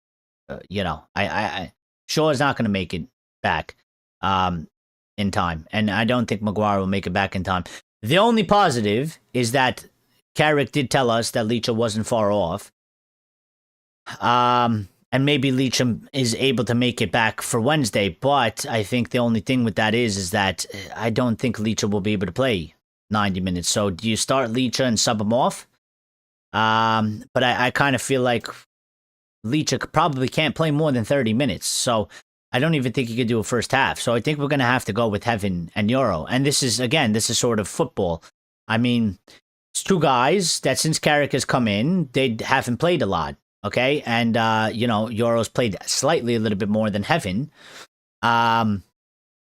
Shaw is not going to make it back in time. And I don't think Maguire will make it back in time. The only positive is that Carrick did tell us that Leach wasn't far off. And maybe Leacham is able to make it back for Wednesday. But I think the only thing with that is that I don't think Leach will be able to play 90 minutes. So do you start Leach and sub him off? But I kind of feel like Leach probably can't play more than 30 minutes. So I don't even think he could do a first half. So I think we're going to have to go with Heaven and Euro. And this is sort of football. I mean, it's 2 guys that since Carrick has come in, they haven't played a lot. Okay. And, Euro's played slightly a little bit more than Heaven. And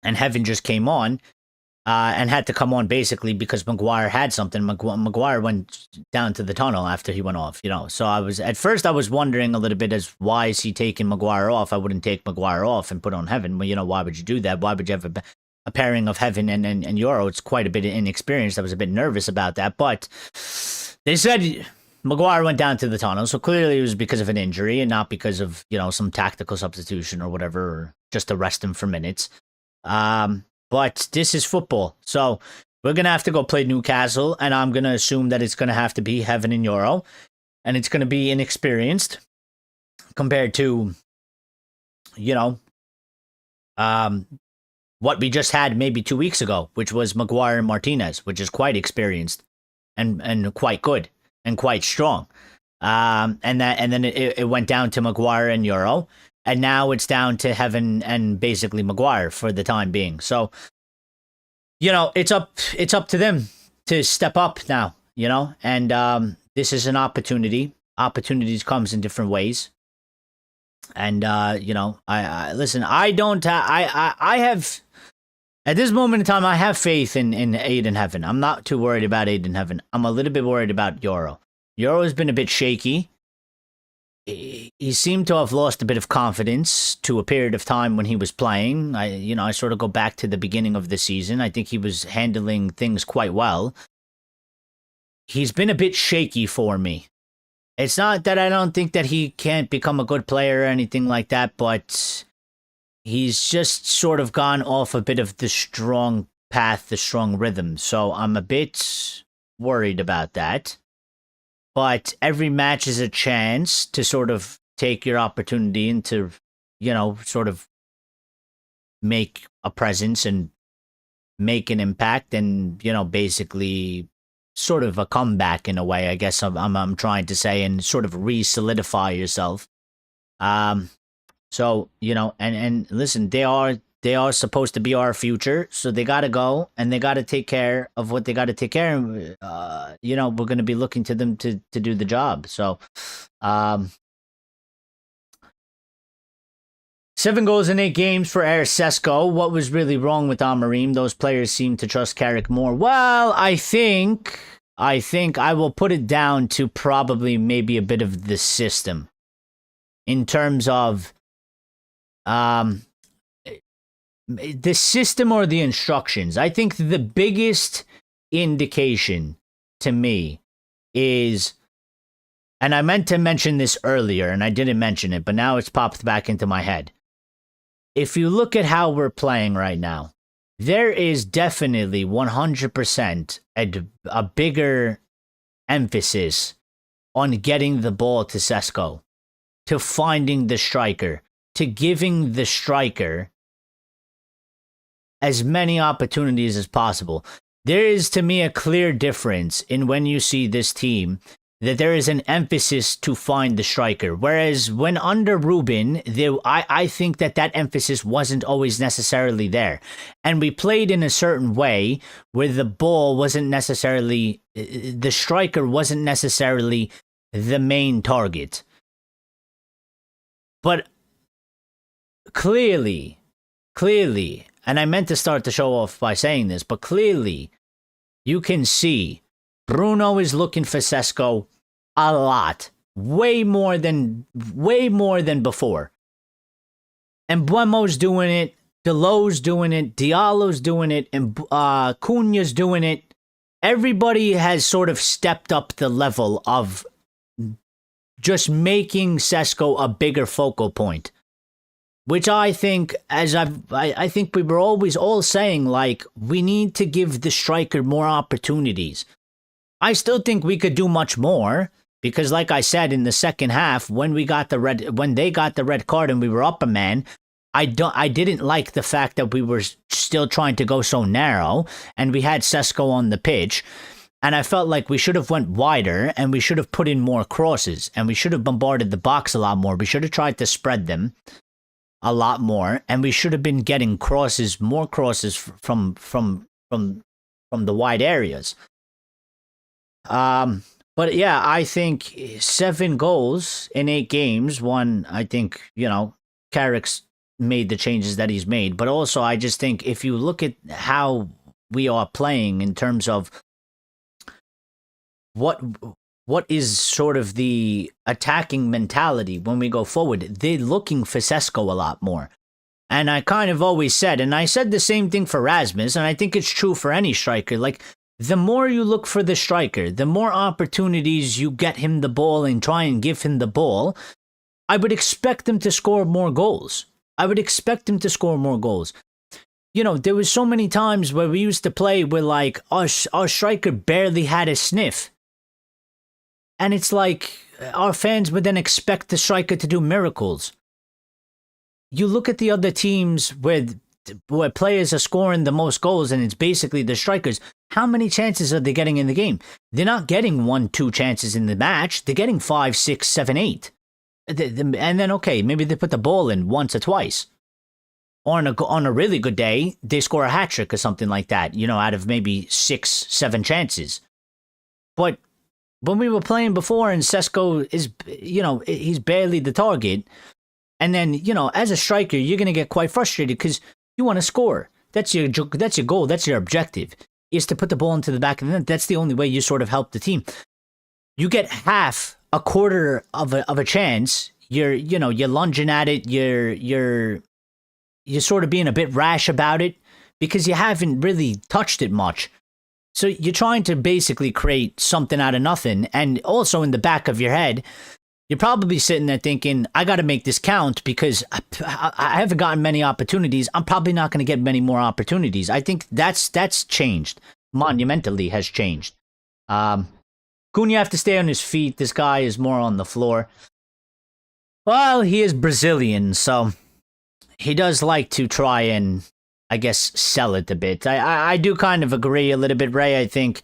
Heaven just came on. And had to come on basically because Maguire had something. Maguire went down to the tunnel after he went off, So at first I was wondering a little bit as why is he taking Maguire off? I wouldn't take Maguire off and put on Heaven. Well, why would you do that? Why would you have a pairing of Heaven and Euro? It's quite a bit inexperienced. I was a bit nervous about that, but they said Maguire went down to the tunnel, so clearly it was because of an injury and not because of some tactical substitution or whatever, or just to rest him for minutes. But this is football. So we're going to have to go play Newcastle, and I'm going to assume that it's going to have to be Heaven and Euro, and it's going to be inexperienced compared to, what we just had maybe 2 weeks ago, which was Maguire and Martinez, which is quite experienced and quite good and quite strong. And then it went down to Maguire and Euro, and now it's down to Heaven and basically Maguire for the time being. So, it's up to them to step up now, and this is an opportunity. Opportunities comes in different ways. And I listen, I have at this moment in time, I have faith in Aid in Heaven. I'm not too worried about Aid in Heaven. I'm a little bit worried about Euro. Euro has been a bit shaky. He seemed to have lost a bit of confidence to a period of time when he was playing. I sort of go back to the beginning of the season. I think he was handling things quite well. He's been a bit shaky for me. It's not that I don't think that he can't become a good player or anything like that, but he's just sort of gone off a bit of the strong path, the strong rhythm. So I'm a bit worried about that. But every match is a chance to sort of take your opportunity and to, sort of make a presence and make an impact and, basically sort of a comeback in a way, I guess I'm trying to say, and sort of re-solidify yourself. So, and listen, they are supposed to be our future, so they got to go and they got to take care of what they got to take care of. We're going to be looking to them to do the job. So, 7 goals in 8 games for Air Sesko. What was really wrong with Amorim? Those players seem to trust Carrick more. Well, I think I will put it down to probably maybe a bit of the system in terms of the system or the instructions. I think the biggest indication to me is, and I meant to mention this earlier and I didn't mention it, but now it's popped back into my head. If you look at how we're playing right now, there is definitely 100% a bigger emphasis on getting the ball to Sesko, to finding the striker, to giving the striker as many opportunities as possible. There is, to me, a clear difference in when you see this team, that there is an emphasis to find the striker. Whereas when under Ruben, I think that emphasis wasn't always necessarily there. And we played in a certain way where the ball wasn't necessarily, the striker wasn't necessarily the main target. But clearly, and I meant to start the show off by saying this, but clearly you can see Bruno is looking for Sesko a lot, way more than before. And Buemo's doing it, Delo's doing it, Diallo's doing it, and Cunha's doing it. Everybody has sort of stepped up the level of just making Sesko a bigger focal point. Which I think, I think we were always all saying, like, we need to give the striker more opportunities. I still think we could do much more, because like I said, in the second half, when they got the red card and we were up a man, I didn't like the fact that we were still trying to go so narrow, and we had Sesko on the pitch, and I felt like we should have went wider, and we should have put in more crosses, and we should have bombarded the box a lot more. We should have tried to spread them a lot more, and we should have been getting more crosses from the wide areas. But yeah, I think 7 goals in 8 games. One, I think, Carrick's made the changes that he's made, but also I just think if you look at how we are playing in terms of what is sort of the attacking mentality when we go forward, they're looking for Sesko a lot more. And I kind of always said, and I said the same thing for Rasmus, and I think it's true for any striker, like, the more you look for the striker, the more opportunities you get him the ball and try and give him the ball, I would expect him to score more goals. There was so many times where we used to play where, like, our striker barely had a sniff. And it's like our fans would then expect the striker to do miracles. You look at the other teams where players are scoring the most goals and it's basically the strikers. how many chances are they getting in the game? They're not getting 1-2 chances in the match. They're getting 5, 6, 7, 8. And then, okay, maybe they put the ball in once or twice. Or on a really good day, they score a hat trick or something like that, out of maybe 6, 7 chances. But when we were playing before and Sesko is, he's barely the target. And then, as a striker, you're going to get quite frustrated because you want to score. That's your goal. That's your objective, is to put the ball into the back of the net. That's the only way you sort of help the team. You get a quarter of a chance. You're lunging at it. You're sort of being a bit rash about it because you haven't really touched it much. So you're trying to basically create something out of nothing. And also in the back of your head, you're probably sitting there thinking, I got to make this count because I haven't gotten many opportunities. I'm probably not going to get many more opportunities. I think that's changed. Monumentally has changed. Cunha have to stay on his feet. This guy is more on the floor. Well, he is Brazilian, so he does like to try and, I guess, sell it a bit. I do kind of agree a little bit, Ray. I think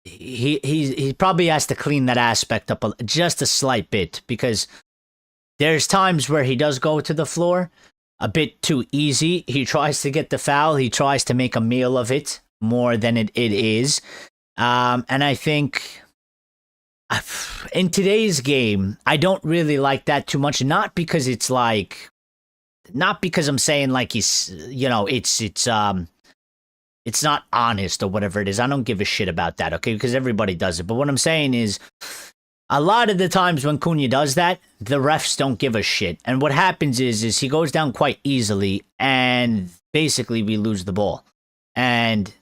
he probably has to clean that aspect up just a slight bit, because there's times where he does go to the floor a bit too easy. He tries to get the foul. He tries to make a meal of it more than it is. And I think in today's game, I don't really like that too much. Not because I'm saying like he's, it's not honest or whatever it is. I don't give a shit about that, okay? Because everybody does it. But what I'm saying is, a lot of the times when Cunha does that, the refs don't give a shit. And what happens is he goes down quite easily, and basically we lose the ball. And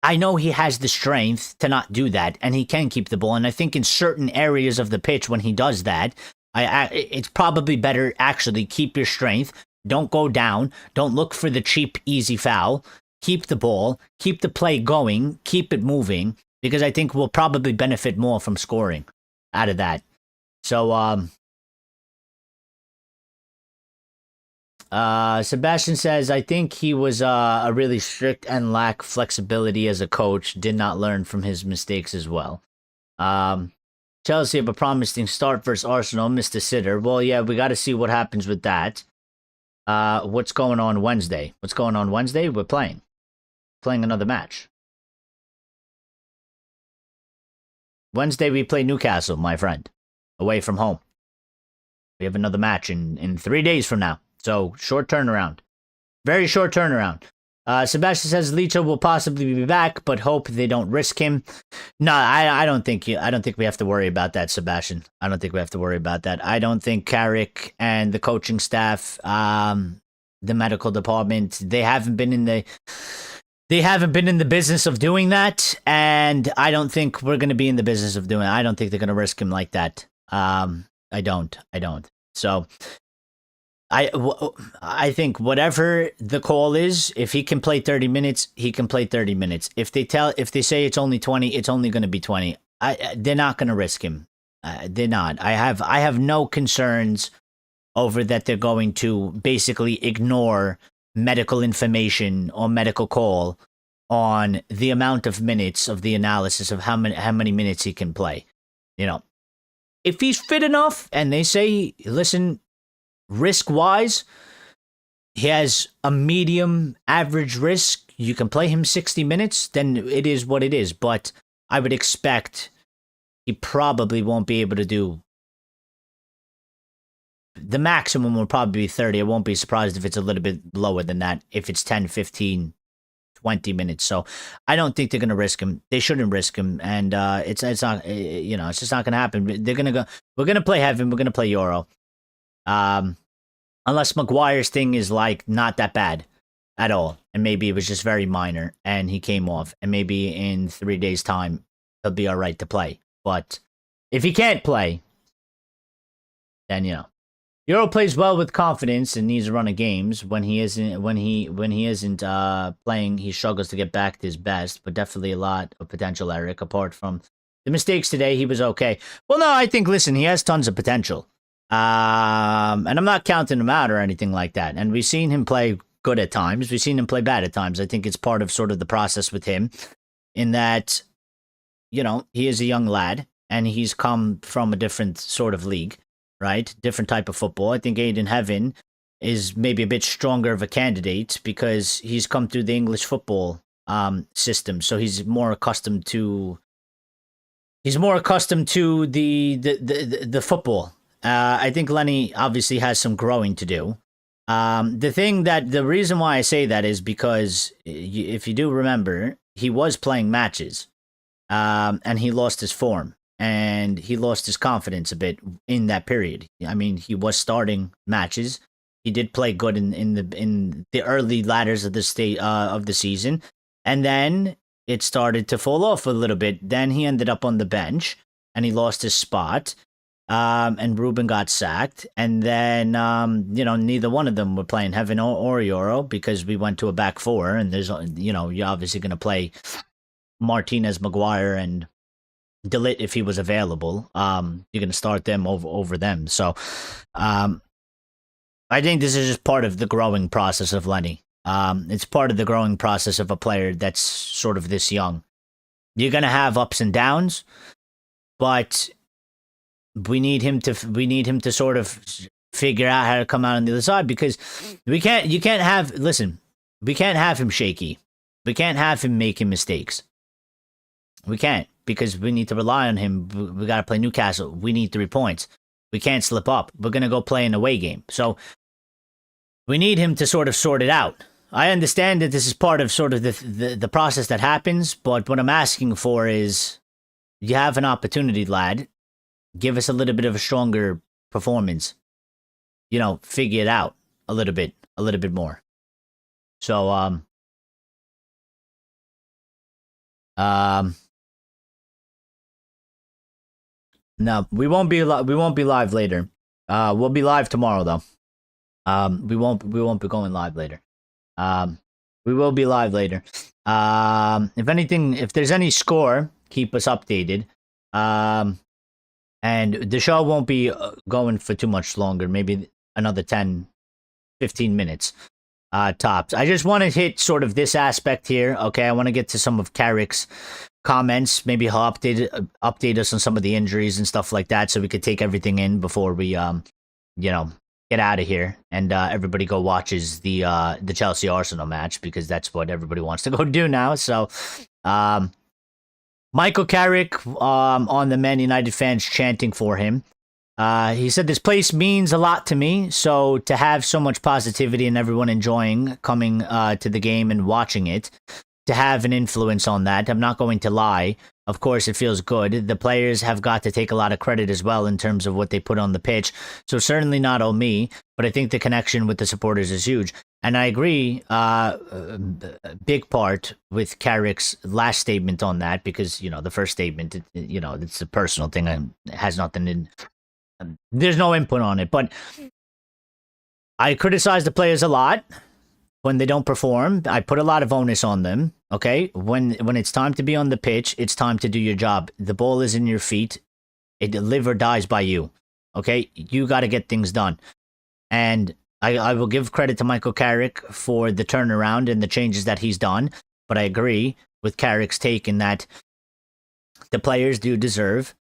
I know he has the strength to not do that, and he can keep the ball. And I think in certain areas of the pitch when he does that, it's probably better actually keep your strength. Don't go down. Don't look for the cheap, easy foul. Keep the ball. Keep the play going. Keep it moving, because I think we'll probably benefit more from scoring out of that. So, Sebastian says, I think he was a really strict and lacked flexibility as a coach. Did not learn from his mistakes as well. Chelsea have a promising start versus Arsenal. Missed a sitter. Well, yeah, we got to see what happens with that. What's going on Wednesday? We're playing another match. Wednesday we play Newcastle, my friend, away from home. We have another match in 3 days from now. So short turnaround. Very short turnaround. Sebastian says Licha will possibly be back, but hope they don't risk him. No, I don't think we have to worry about that, Sebastian. I don't think we have to worry about that. I don't think Carrick and the coaching staff, the medical department, they haven't been in the business of doing that, and I don't think we're going to be in the business of doing it. I don't think they're going to risk him like that. I don't. So I think whatever the call is, if he can play 30 minutes, he can play 30 minutes. If they say it's only 20, it's only going to be 20. They're not going to risk him. They're not. I have no concerns over that they're going to basically ignore medical information or medical call on the amount of minutes of the analysis of how many minutes he can play. If he's fit enough and they say, listen, risk-wise, he has a medium average risk, you can play him 60 minutes, then it is what it is. But I would expect he probably won't be able to do. The maximum will probably be 30. I won't be surprised if it's a little bit lower than that, if it's 10, 15, 20 minutes. So I don't think they're going to risk him. They shouldn't risk him. And it's not, it's just not going to happen. We're going to play Heaven. We're going to play Euro. Unless Maguire's thing is like not that bad at all, and maybe it was just very minor and he came off, and maybe in 3 days' time he'll be all right to play. But if he can't play, then Euro plays well with confidence and needs a run of games. When he isn't playing, he struggles to get back to his best, but definitely a lot of potential, Eric. Apart from the mistakes today, he was okay. Well, no, I think, listen, he has tons of potential. And I'm not counting him out or anything like that. And we've seen him play good at times. We've seen him play bad at times. I think it's part of sort of the process with him in that, he is a young lad and he's come from a different sort of league, right? Different type of football. I think Aiden Heaven is maybe a bit stronger of a candidate because he's come through the English football system. So he's more accustomed to the football. I think Lenny obviously has some growing to do. The reason why I say that is because if you do remember, he was playing matches, and he lost his form and he lost his confidence a bit in that period. I mean, he was starting matches. He did play good in the early ladders of the season, and then it started to fall off a little bit. Then he ended up on the bench and he lost his spot. And Ruben got sacked. And then, neither one of them were playing Heaven or Euro because we went to a back four. And there's, you're obviously going to play Martinez, Maguire, and DeLitt if he was available. You're going to start them over them. So I think this is just part of the growing process of Lenny. It's part of the growing process of a player that's sort of this young. You're going to have ups and downs, but we need him to sort of figure out how to come out on the other side because we can't have him shaky. We can't have him making mistakes. We can't because we need to rely on him. We got to play Newcastle. We need 3 points. We can't slip up. We're going to go play an away game. So we need him to sort it out. I understand that this is part of sort of the process that happens, but what I'm asking for is you have an opportunity, lad. Give us a little bit of a stronger performance. Figure it out a little bit more. So, no, we won't be live later. We'll be live tomorrow though. We won't be going live later. We will be live later. If there's any score, keep us updated. And the show won't be going for too much longer, maybe another 10, 15 minutes tops. I just want to hit sort of this aspect here, okay? I want to get to some of Carrick's comments. Maybe he'll update us on some of the injuries and stuff like that so we could take everything in before we, get out of here and everybody go watches the Chelsea-Arsenal match because that's what everybody wants to go do now. So, Michael Carrick on the Man United fans chanting for him. He said, "This place means a lot to me, so to have so much positivity and everyone enjoying coming to the game and watching it, to have an influence on that, I'm not going to lie. Of course, it feels good. The players have got to take a lot of credit as well in terms of what they put on the pitch, so certainly not all me, but I think the connection with the supporters is huge." And I agree, big part with Carrick's last statement on that, because, the first statement, it's a personal thing and it has nothing in, there's no input on it. But I criticize the players a lot when they don't perform. I put a lot of onus on them, okay? When it's time to be on the pitch, it's time to do your job. The ball is in your feet. It live or dies by you, okay? You got to get things done. And I will give credit to Michael Carrick for the turnaround and the changes that he's done, but I agree with Carrick's take in that the players do deserve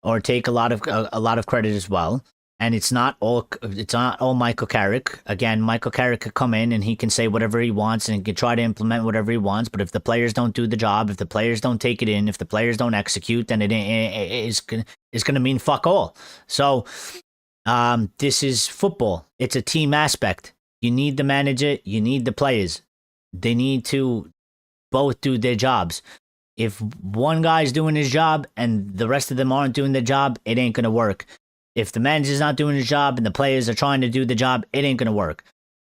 or take a lot of credit as well. And it's not all Michael Carrick. Again, Michael Carrick could come in and he can say whatever he wants and he can try to implement whatever he wants. But if the players don't do the job, if the players don't take it in, if the players don't execute, then it's going to mean fuck all. So this is football. It's a team aspect. You need the manager. You need the players. They need to both do their jobs. If one guy's doing his job and the rest of them aren't doing their job, it ain't going to work. If the manager's not doing his job and the players are trying to do the job, it ain't going to work.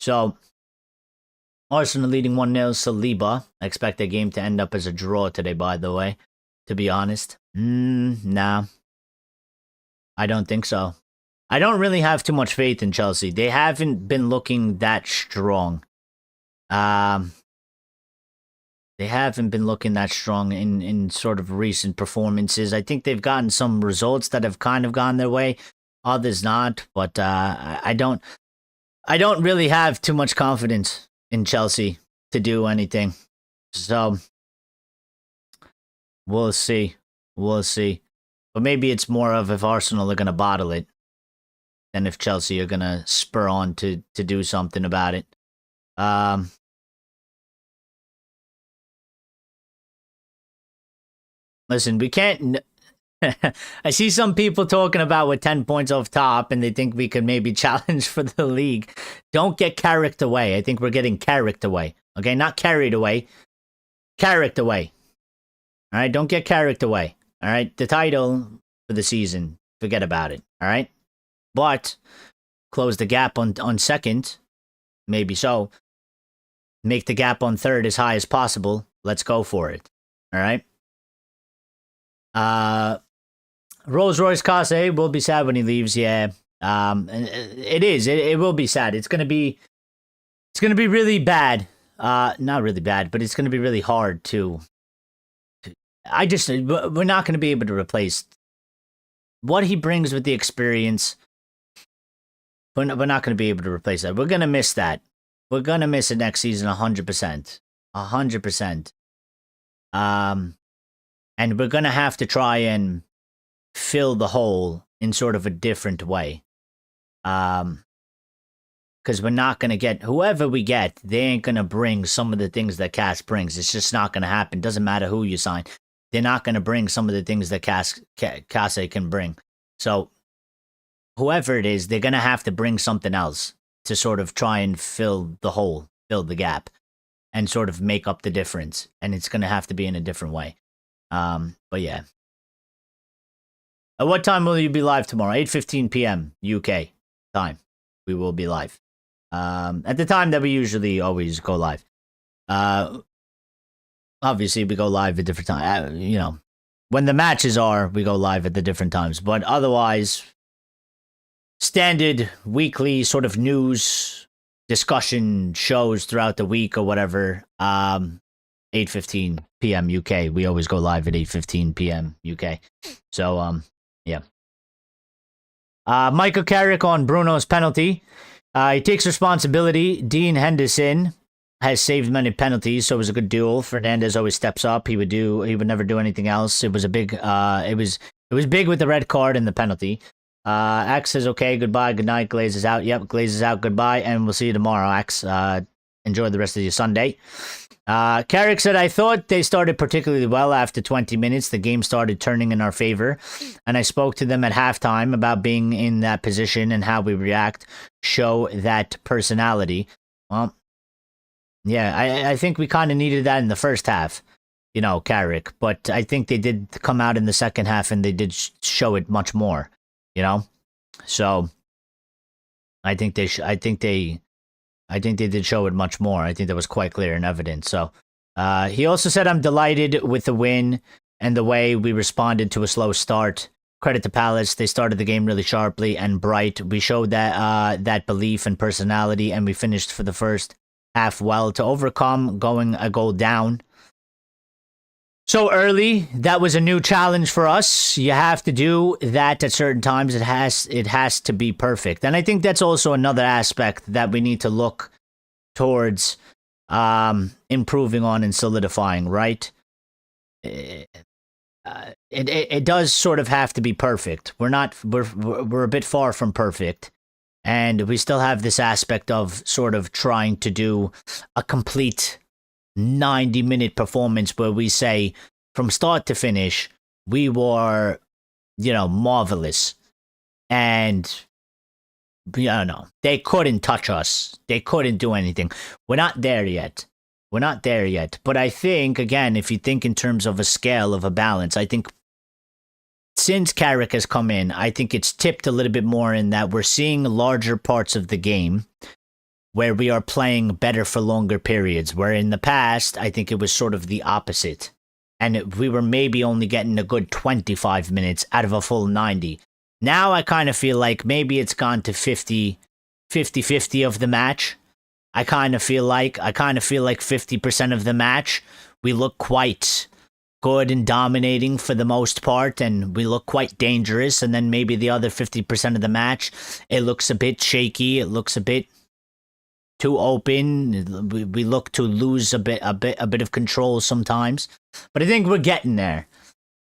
So, Arsenal leading 1-0 Saliba. I expect that game to end up as a draw today, by the way, to be honest. Nah. I don't think so. I don't really have too much faith in Chelsea. They haven't been looking that strong. They haven't been looking that strong in sort of recent performances. I think they've gotten some results that have kind of gone their way, others not. But I don't really have too much confidence in Chelsea to do anything. So we'll see. We'll see. But maybe it's more of if Arsenal are going to bottle it than if Chelsea are going to spur on to do something about it. Listen, we can't. I see some people talking about with 10 points off top and they think we could maybe challenge for the league. Don't get carried away. I think we're getting carried away. Okay, not carried away. Carried away. All right, don't get carried away. All right, the title for the season, forget about it. All right, but close the gap on second, maybe so. Make the gap on third as high as possible. Let's go for it. All right. Rolls Royce Kase will be sad when he leaves. Yeah. It is. It will be sad. It's gonna be really bad. Not really bad, but it's gonna be really hard to. We're not gonna be able to replace what he brings with the experience. We're not gonna be able to replace that. We're gonna miss that. We're gonna miss it next season 100%. 100%. And we're gonna have to try and fill the hole in sort of a different way. Because we're not going to get, whoever we get, they ain't going to bring some of the things that Cass brings. It's just not going to happen. Doesn't matter who you sign. They're not going to bring some of the things that Cass can bring. So whoever it is, they're going to have to bring something else to sort of try and fill the hole, fill the gap, and sort of make up the difference. And it's going to have to be in a different way. But yeah. At what time will you be live tomorrow? 8:15 p.m. UK time. We will be live. At the time that we usually always go live. Obviously, we go live at different times. When the matches are, we go live at the different times. But otherwise, standard weekly sort of news discussion shows throughout the week or whatever. 8:15 p.m. UK. We always go live at 8:15 p.m. UK. So, yeah. Michael Carrick on Bruno's penalty. He takes responsibility. Dean Henderson has saved many penalties, so it was a good duel. Fernandez always steps up. He would never do anything else. It was a big. It was big with the red card and the penalty. Axe says okay, goodbye, good night. Glaze is out. Yep, Glaze is out. Goodbye, and we'll see you tomorrow. Axe, enjoy the rest of your Sunday. Carrick said, I thought they started particularly well after 20 minutes. The game started turning in our favor. And I spoke to them at halftime about being in that position and how we react, show that personality. Well, yeah, I think we kind of needed that in the first half, Carrick. But I think they did come out in the second half and they did show it much more, So I think they did show it much more. I think that was quite clear and evident. So he also said, I'm delighted with the win and the way we responded to a slow start. Credit to Palace. They started the game really sharply and bright. We showed that belief and personality, and we finished for the first half well to overcome going a goal down so early. That was a new challenge for us. You have to do that at certain times. It has to be perfect. And I think that's also another aspect that we need to look towards improving on and solidifying, right? It does sort of have to be perfect. We're a bit far from perfect. And we still have this aspect of sort of trying to do a complete 90-minute performance where we say from start to finish we were marvelous, and they couldn't touch us, they couldn't do anything. We're not there yet, but I think, again, if you think in terms of a scale of a balance, I think since Carrick has come in, I think it's tipped a little bit more in that we're seeing larger parts of the game where we are playing better for longer periods, where in the past, I think it was sort of the opposite. And we were maybe only getting a good 25 minutes out of a full 90. Now I kind of feel like maybe it's gone to 50-50 of the match. I kind of feel like 50% of the match, we look quite good and dominating for the most part, and we look quite dangerous. And then maybe the other 50% of the match, it looks a bit shaky. It looks a bit too open. We look to lose a bit of control sometimes. But I think we're getting there.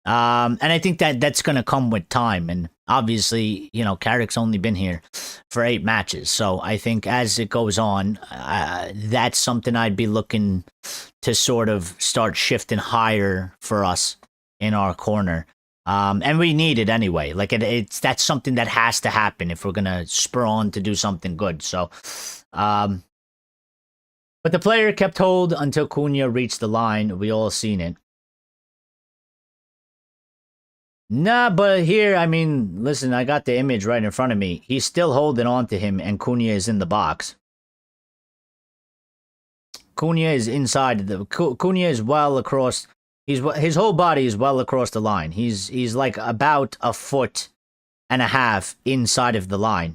And I think that's going to come with time. And obviously, Carrick's only been here for 8 matches. So I think as it goes on, that's something I'd be looking to sort of start shifting higher for us in our corner. And we need it anyway. Like that's something that has to happen if we're going to spur on to do something good. So, but the player kept hold until Cunha reached the line. We all seen it. Nah, but here, I mean, listen, I got the image right in front of me. He's still holding on to him, and Cunha is in the box. Cunha is inside. Cunha is well across. His whole body is well across the line. He's like about 1.5 feet inside of the line,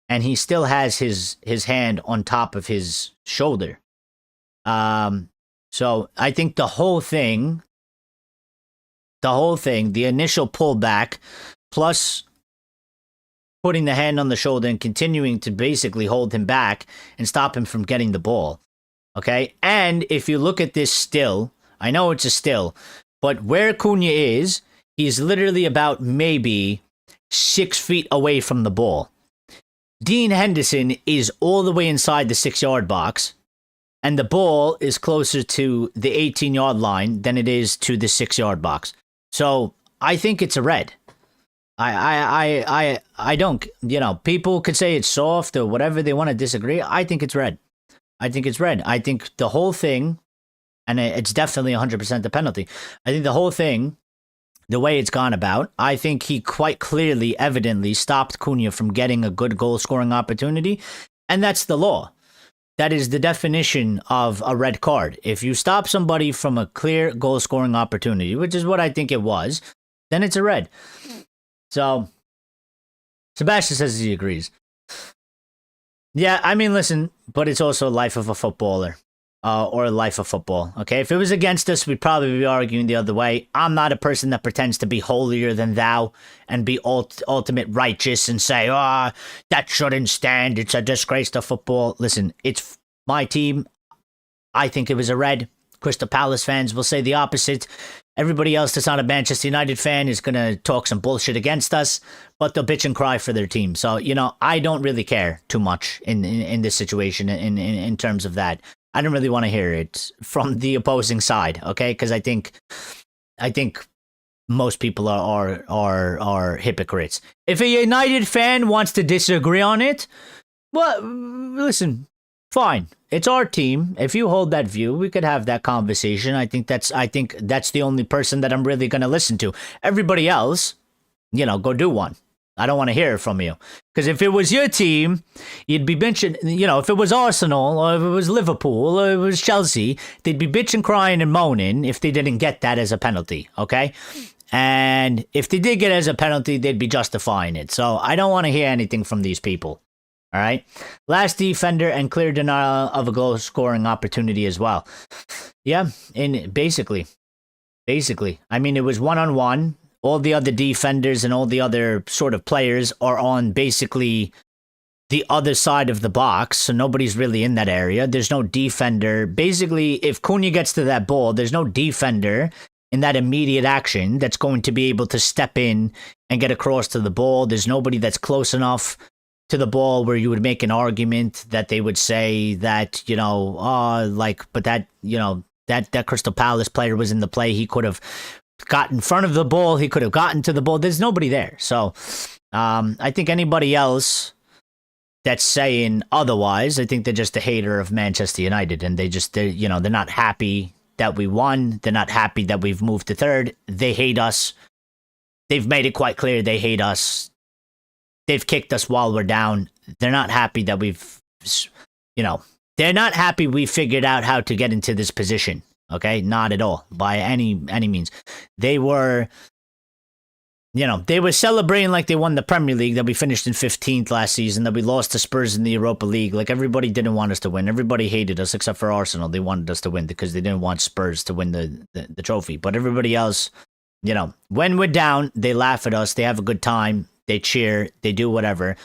and he still has his hand on top of his shoulder. So I think the whole thing, the initial pullback, plus putting the hand on the shoulder and continuing to basically hold him back and stop him from getting the ball. Okay? And if you look at this still, I know it's a still, but where Cunha is, he's literally about maybe 6 feet away from the ball. Dean Henderson is all the way inside the 6-yard box, and the ball is closer to the 18-yard line than it is to the 6-yard box. So I think it's a red. I don't, people could say it's soft or whatever they want to disagree. I think it's red. I think it's red. I think the whole thing, and it's definitely 100% the penalty. I think the whole thing, the way it's gone about, I think he quite clearly, evidently stopped Cunha from getting a good goal scoring opportunity. And that's the law. That is the definition of a red card. If you stop somebody from a clear goal scoring opportunity, which is what I think it was, then it's a red. So, Sebastian says he agrees. Yeah, I mean, listen, but it's also life of a footballer. Or life of football, okay? If it was against us, we'd probably be arguing the other way. I'm not a person that pretends to be holier than thou and be ultimate righteous and say, that shouldn't stand. It's a disgrace to football. Listen, it's my team. I think it was a red. Crystal Palace fans will say the opposite. Everybody else that's not a Manchester United fan is going to talk some bullshit against us, but they'll bitch and cry for their team. So, I don't really care too much in this situation in terms of that. I don't really want to hear it from the opposing side, okay? Because I think most people are hypocrites. If a United fan wants to disagree on it, well, listen, fine. It's our team. If you hold that view, we could have that conversation. I think that's the only person that I'm really going to listen to. Everybody else, go do one. I don't want to hear from you. Because if it was your team, you'd be bitching, if it was Arsenal, or if it was Liverpool, or if it was Chelsea, they'd be bitching, crying, and moaning if they didn't get that as a penalty, okay? And if they did get it as a penalty, they'd be justifying it. So I don't want to hear anything from these people, all right? Last defender and clear denial of a goal-scoring opportunity as well. Yeah, and basically. I mean, it was one-on-one. All the other defenders and all the other sort of players are on basically the other side of the box, so nobody's really in that area. There's no defender. Basically, if Cunha gets to that ball, there's no defender in that immediate action that's going to be able to step in and get across to the ball. There's nobody that's close enough to the ball where you would make an argument that they would say that, but that Crystal Palace player was in the play. He could have got in front of the ball. He could have gotten to the ball. There's nobody there. So I think anybody else that's saying otherwise, I think they're just a hater of Manchester United, and they're not happy that we won. They're not happy that we've moved to third. They hate us. They've made it quite clear they hate us. They've kicked us while we're down. They're not happy that they're not happy we figured out how to get into this position. Okay, not at all, by any means. They were celebrating like they won the Premier League, that we finished in 15th last season, that we lost to Spurs in the Europa League. Like, everybody didn't want us to win. Everybody hated us except for Arsenal. They wanted us to win because they didn't want Spurs to win the trophy. But everybody else, when we're down, they laugh at us. They have a good time. They cheer. They do whatever.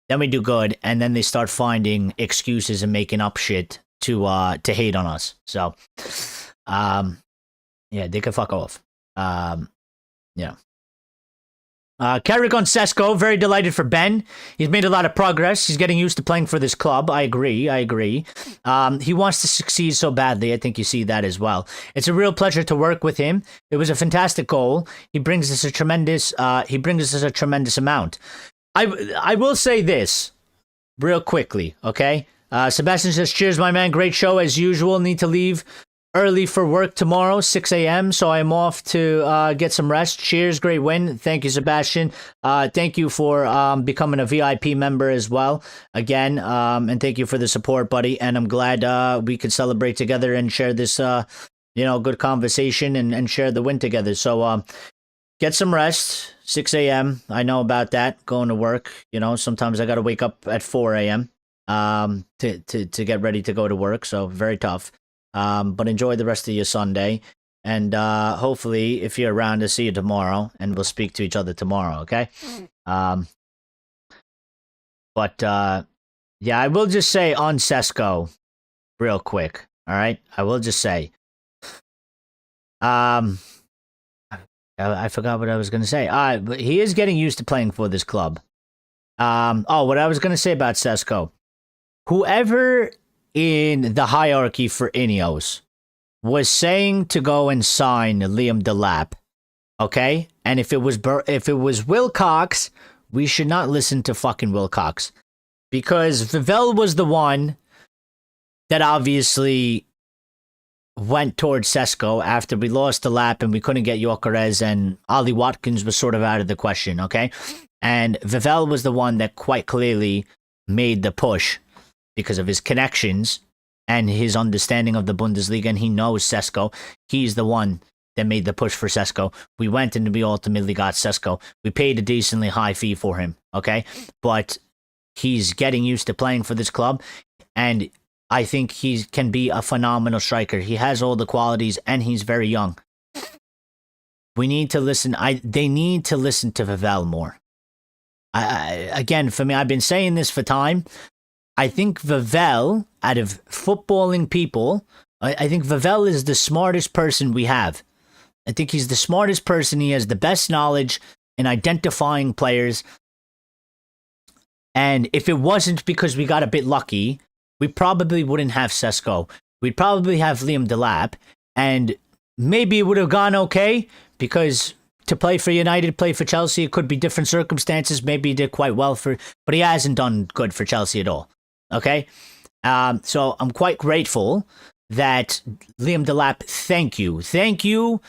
then we do good, and then they start finding excuses and making up shit to hate on us. So, yeah, they can fuck off. Yeah. Carrick on Sesko, very delighted for Ben. He's made a lot of progress. He's getting used to playing for this club. I agree. He wants to succeed so badly. I think you see that as well. It's a real pleasure to work with him. It was a fantastic goal. He brings us a tremendous amount. I will say this real quickly, okay? Sebastian says, cheers, my man. Great show as usual. Need to leave early for work tomorrow, 6 a.m. So I'm off to get some rest. Cheers, great win. Thank you, Sebastian. Thank you for becoming a VIP member as well. Again, and thank you for the support, buddy. And I'm glad we could celebrate together and share this, good conversation and share the win together. So get some rest. 6 a.m. I know about that. Going to work. Sometimes I got to wake up at 4 a.m. To get ready to go to work. So very tough. But enjoy the rest of your Sunday. And hopefully, if you're around, to see you tomorrow. And we'll speak to each other tomorrow, okay? Yeah, I will just say on Sesko, real quick, all right? I will just say, I forgot what I was going to say. But he is getting used to playing for this club. What I was going to say about Sesko. Whoever in the hierarchy for Ineos was saying to go and sign Liam Delap, okay? And if it was Wilcox, we should not listen to fucking Wilcox, because Vivell was the one that obviously went towards Sesko after we lost Delap and we couldn't get Gyökeres, and Ollie Watkins was sort of out of the question, okay? And Vivell was the one that quite clearly made the push, because of his connections and his understanding of the Bundesliga, and he knows Sesko. He's the one that made the push for Sesko. We went and we ultimately got Sesko. We paid a decently high fee for him, okay? But he's getting used to playing for this club, and I think he can be a phenomenal striker. He has all the qualities, and he's very young. We need to listen. They need to listen to Vivell more. Again, for me, I've been saying this for time. I think Vivell, out of footballing people, I think Vivell is the smartest person we have. I think he's the smartest person. He has the best knowledge in identifying players. And if it wasn't because we got a bit lucky, we probably wouldn't have Sesko. We'd probably have Liam Delap. And maybe it would have gone okay, because to play for United, play for Chelsea, it could be different circumstances. Maybe he did quite well but he hasn't done good for Chelsea at all. Okay? So I'm quite grateful that Liam Delap, thank you. Thank you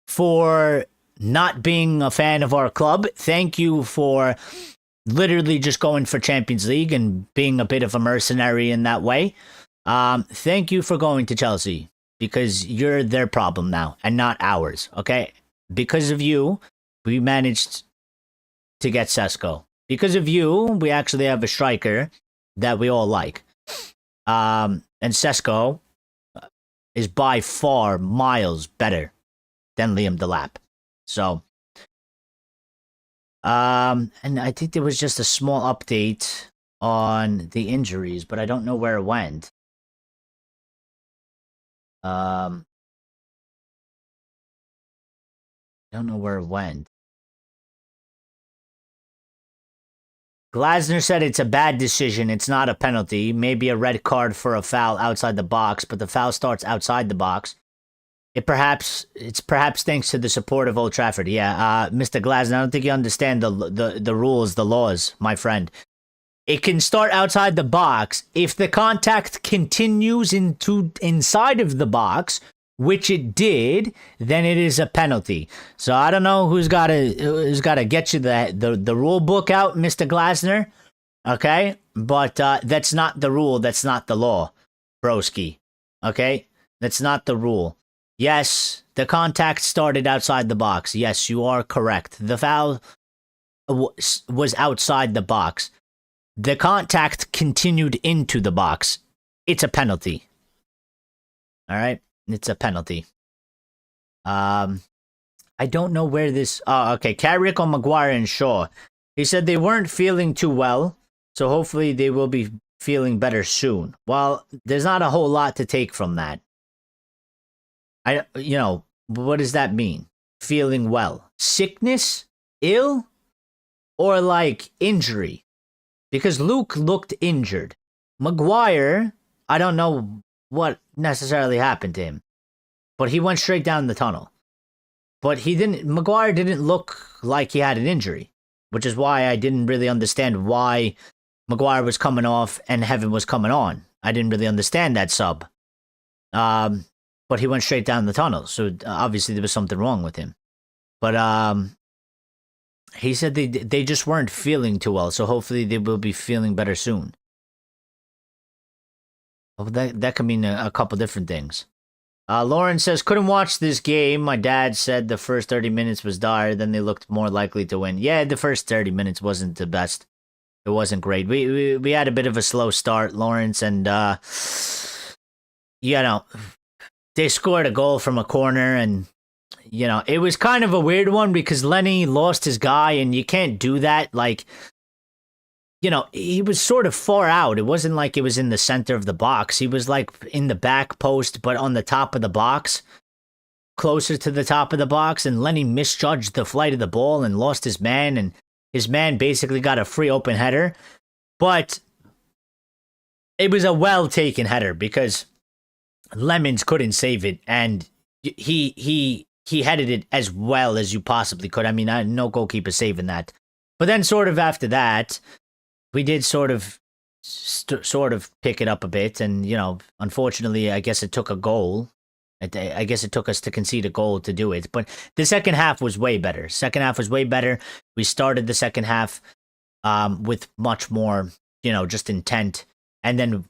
for not being a fan of our club. Thank you for literally just going for Champions League and being a bit of a mercenary in that way. Thank you for going to Chelsea, because you're their problem now and not ours, okay? Because of you, we managed to get Sesko. Because of you, we actually have a striker that we all like. And Sesko is by far miles better than Liam Delap. So, and I think there was just a small update on the injuries, but I don't know where it went. I don't know where it went. Glasner said it's a bad decision. It's not a penalty. Maybe a red card for a foul outside the box, but the foul starts outside the box. It's perhaps thanks to the support of Old Trafford. Yeah, Mr. Glasner, I don't think you understand the rules, the laws, my friend. It can start outside the box if the contact continues inside of the box, which it did, then it is a penalty. So I don't know who's got to get you the rule book out, Mr. Glasner. Okay, but that's not the rule. That's not the law, broski. Okay, that's not the rule. Yes, the contact started outside the box. Yes, you are correct. The foul was outside the box. The contact continued into the box. It's a penalty. All right. It's a penalty. I don't know where this... Oh, okay. Carrick on Maguire and Shaw. He said they weren't feeling too well, So hopefully they will be feeling better soon. Well, there's not a whole lot to take from that. What does that mean? Feeling well. Sickness? Ill? Or like injury? Because Luke looked injured. Maguire, I don't know what necessarily happened to him, but he went straight down the tunnel. But Maguire didn't look like he had an injury, which is why I didn't really understand why Maguire was coming off and Heaven was coming on. I didn't really understand that sub. But he went straight down the tunnel, so obviously there was something wrong with him. But he said they just weren't feeling too well, so hopefully they will be feeling better soon. Well, that could mean a couple different things. Lauren says, couldn't watch this game. My dad said the first 30 minutes was dire, then they looked more likely to win. Yeah, the first 30 minutes wasn't the best. It wasn't great. We had a bit of a slow start, Lawrence, and they scored a goal from a corner, and it was kind of a weird one because Lenny lost his guy, and you can't do that. Like, he was sort of far out. It wasn't like it was in the center of the box. He was like in the back post, but on the top of the box, closer to the top of the box, and Lenny misjudged the flight of the ball and lost his man, and his man basically got a free open header. But it was a well-taken header because Lemons couldn't save it, and he headed it as well as you possibly could. I mean, no goalkeeper saving that. But then sort of after that, we did sort of pick it up a bit, and unfortunately, I guess it took a goal. I guess it took us to concede a goal to do it. But the second half was way better. We started the second half with much more, just intent, and then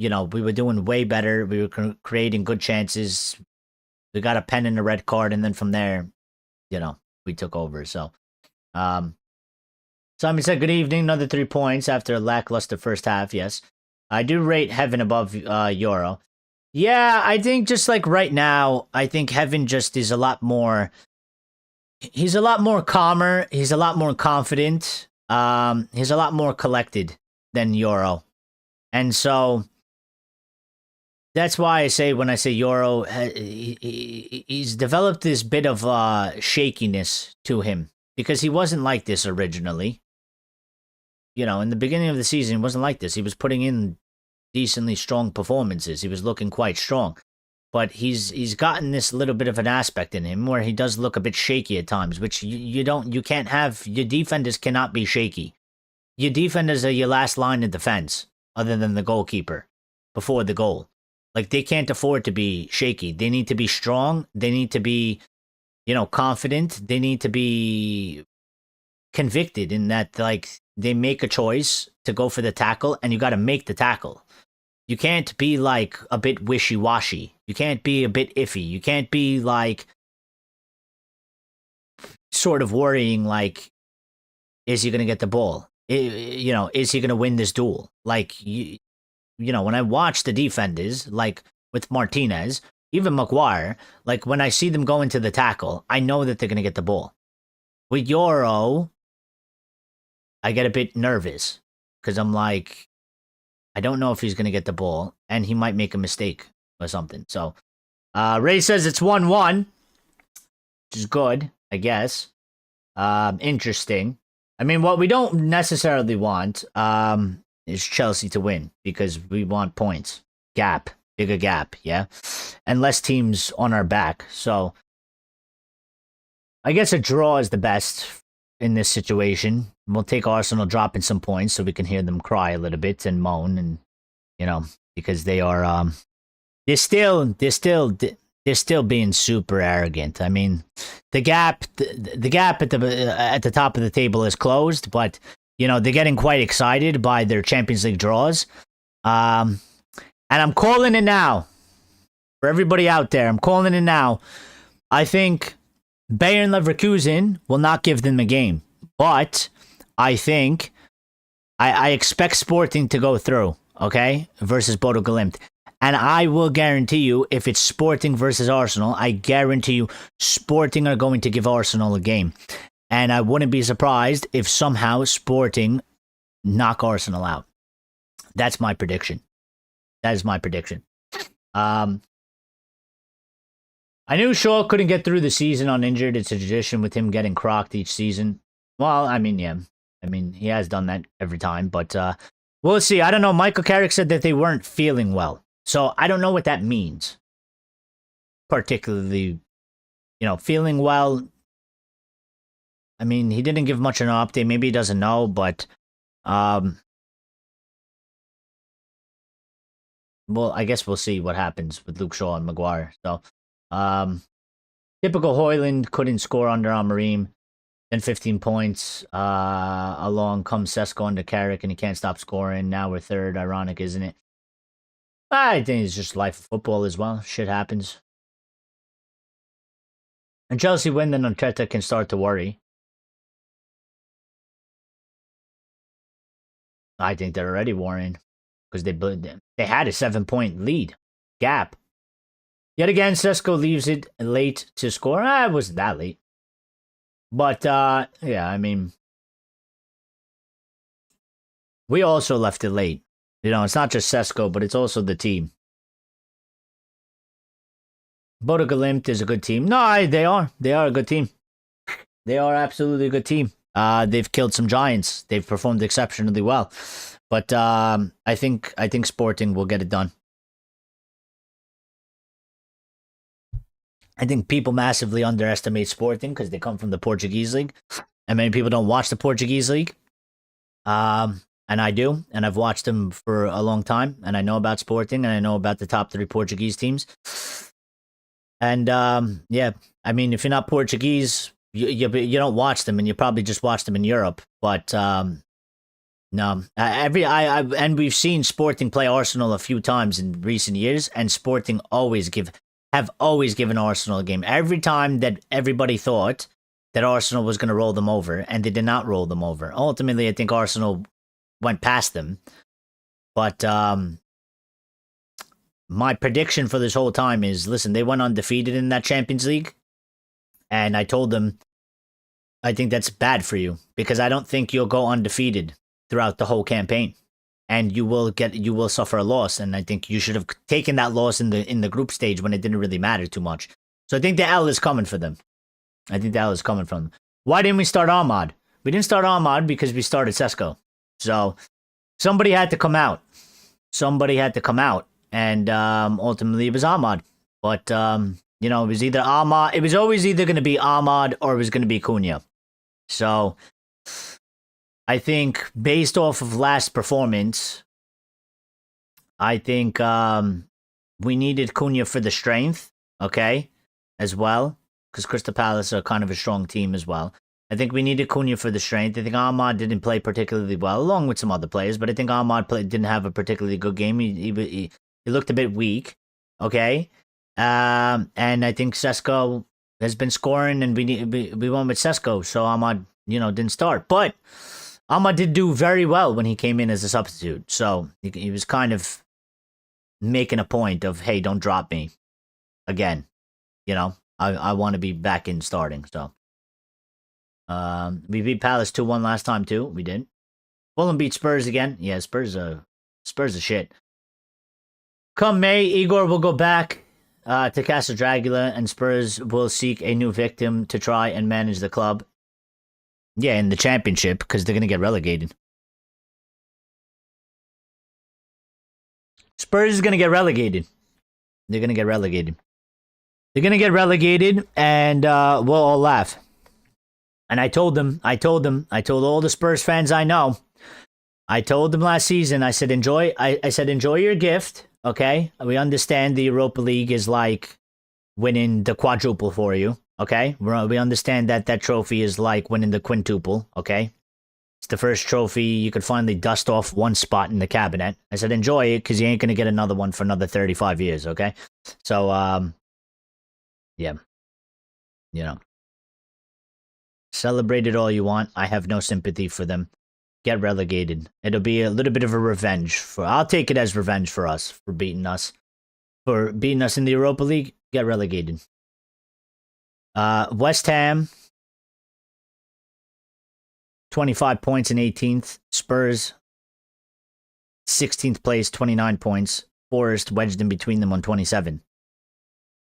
we were doing way better. We were creating good chances. We got a pen and a red card, and then from there, we took over. So, Simon said, good evening. Another 3 points after a lackluster first half. Yes. I do rate Heaven above Euro. Yeah, I think just like right now, I think Heaven just is a lot more... He's a lot more calmer. He's a lot more confident. He's a lot more collected than Euro. And so... That's why I say when I say Euro, he's developed this bit of shakiness to him. Because he wasn't like this originally. In the beginning of the season, he wasn't like this. He was putting in decently strong performances. He was looking quite strong. But he's gotten this little bit of an aspect in him where he does look a bit shaky at times, which you can't have. Your defenders cannot be shaky. Your defenders are your last line of defense, other than the goalkeeper, before the goal. Like, they can't afford to be shaky. They need to be strong. They need to be, confident. They need to be convicted in that, like, they make a choice to go for the tackle, and you got to make the tackle. You can't be, like, a bit wishy-washy. You can't be a bit iffy. You can't be, like, sort of worrying, like, is he going to get the ball? Is he going to win this duel? Like, when I watch the defenders, like, with Martinez, even Maguire, like, when I see them go into the tackle, I know that they're going to get the ball. With Euro, I get a bit nervous because I'm like, I don't know if he's going to get the ball, and he might make a mistake or something. So, Ray says it's 1-1, which is good, I guess. Interesting. I mean, what we don't necessarily want is Chelsea to win because we want points. Bigger gap, yeah? And less teams on our back. So, I guess a draw is the best in this situation. We'll take Arsenal dropping some points so we can hear them cry a little bit and moan, and because they are they're still being super arrogant. I mean, the gap at the top of the table is closed, but they're getting quite excited by their Champions League draws. And I'm calling it now. For everybody out there, I'm calling it now. I think Bayern Leverkusen will not give them a game. But I think I expect Sporting to go through, okay, versus Bodo Glimt. And I will guarantee you, if it's Sporting versus Arsenal, I guarantee you Sporting are going to give Arsenal a game. And I wouldn't be surprised if somehow Sporting knock Arsenal out. That's my prediction. That is my prediction. I knew Shaw couldn't get through the season uninjured. It's a tradition with him getting crocked each season. Well, I mean, yeah. I mean, he has done that every time, but we'll see. I don't know. Michael Carrick said that they weren't feeling well. So I don't know what that means. Particularly, feeling well. I mean, he didn't give much of an update. Maybe he doesn't know, but well, I guess we'll see what happens with Luke Shaw and Maguire. So, typical Hoyland couldn't score under Amorim. Then 15 points. Along comes Sesko under Carrick, and he can't stop scoring. Now we're third. Ironic, isn't it? I think it's just life of football as well. Shit happens. And Chelsea win, then Arteta can start to worry. I think they're already worrying because they had a 7-point lead gap. Yet again, Sesko leaves it late to score. It wasn't that late. But, yeah, I mean, we also left it late. It's not just Sesko, but it's also the team. Bodo Glimt is a good team. No, they are. They are a good team. They are absolutely a good team. They've killed some giants. They've performed exceptionally well. But I think Sporting will get it done. I think people massively underestimate Sporting because they come from the Portuguese league. And many people don't watch the Portuguese league. And I do. And I've watched them for a long time. And I know about Sporting. And I know about the top 3 Portuguese teams. And, yeah, I mean, if you're not Portuguese, you don't watch them. And you probably just watch them in Europe. But, no. And we've seen Sporting play Arsenal a few times in recent years. And Sporting have always given Arsenal a game. Every time that everybody thought that Arsenal was going to roll them over, and they did not roll them over. Ultimately, I think Arsenal went past them. But my prediction for this whole time is, listen, they went undefeated in that Champions League. And I told them, I think that's bad for you because I don't think you'll go undefeated throughout the whole campaign. And you will suffer a loss. And I think you should have taken that loss in the group stage when it didn't really matter too much. So I think the L is coming for them. I think the L is coming from them. Why didn't we start Ahmad? We didn't start Ahmad because we started Sesko. So somebody had to come out. And ultimately it was Ahmad. But, it was either Ahmad. It was always either going to be Ahmad or it was going to be Cunha. So I think based off of last performance, I think we needed Cunha for the strength, okay, as well, because Crystal Palace are kind of a strong team as well. I think we needed Cunha for the strength. I think Ahmad didn't play particularly well, along with some other players, but I think Ahmad didn't have a particularly good game. He looked a bit weak, okay, and I think Sesko has been scoring, and we went with Sesko, so Ahmad, didn't start, but Ahmad did do very well when he came in as a substitute. So he was kind of making a point of, hey, don't drop me again. I want to be back in starting. So we beat Palace 2-1 last time too. We did. Fulham beat Spurs again. Yeah, Spurs are shit. Come May, Igor will go back to Casa Dragula and Spurs will seek a new victim to try and manage the club. Yeah, in the championship, because they're going to get relegated. Spurs is going to get relegated. They're going to get relegated. And we'll all laugh. And I told all the Spurs fans I know. I told them last season, I said, enjoy your gift, okay? We understand the Europa League is like winning the quadruple for you. Okay, we understand that trophy is like winning the quintuple, okay? It's the first trophy you could finally dust off one spot in the cabinet. I said, enjoy it, because you ain't going to get another one for another 35 years, okay? So, yeah. Celebrate it all you want. I have no sympathy for them. Get relegated. It'll be a little bit of a revenge. I'll take it as revenge for us, for beating us. For beating us in the Europa League, get relegated. West Ham 25 points in 18th. Spurs, 16th place, 29 points. Forest wedged in between them on 27.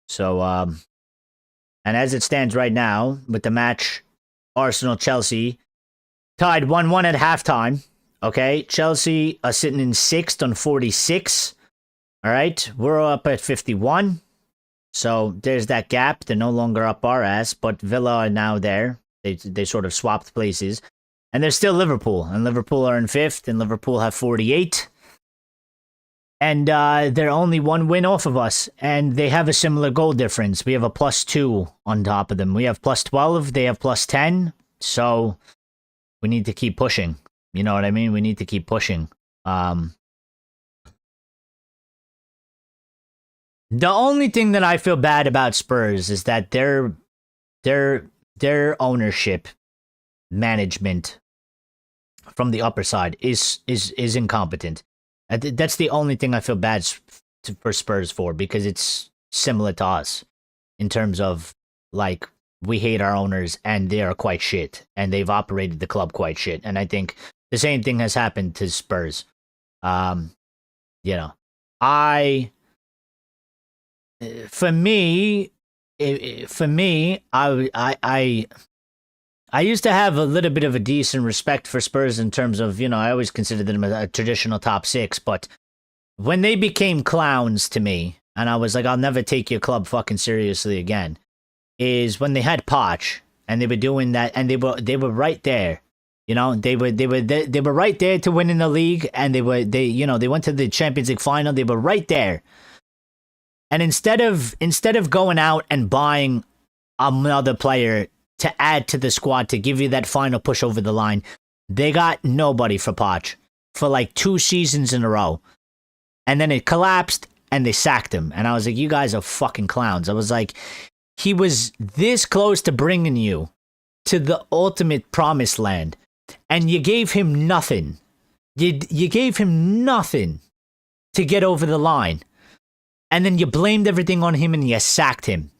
So, and as it stands right now, with the match Arsenal-Chelsea, tied 1-1 at halftime. Okay, Chelsea are sitting in 6th on 46. All right, we're up at 51. So there's that gap. They're no longer up our ass, but Villa are now there. They sort of swapped places. And there's still Liverpool. And Liverpool are in 5th, and Liverpool have 48. And they're only one win off of us. And they have a similar goal difference. We have a +2 on top of them. We have +12. They have +10. So we need to keep pushing. You know what I mean? We need to keep pushing. The only thing that I feel bad about Spurs is that their ownership management from the upper side is incompetent. That's the only thing I feel bad for Spurs for, because it's similar to us in terms of, like, we hate our owners and they are quite shit, and they've operated the club quite shit. And I think the same thing has happened to Spurs. You know, for me, I used to have a little bit of a decent respect for Spurs in terms of, you know, I always considered them a traditional top 6, but when they became clowns to me, and I was like, I'll never take your club fucking seriously again, is when they had Poch, and they were doing that, and they were right there. You know, they were right there to win in the league, and they went to the Champions League final. They were right there. And instead of going out and buying another player to add to the squad to give you that final push over the line, they got nobody for Poch for like 2 seasons in a row. And then it collapsed and they sacked him. And I was like, you guys are fucking clowns. I was like, he was this close to bringing you to the ultimate promised land, and you gave him nothing. You gave him nothing to get over the line. And then you blamed everything on him and you sacked him.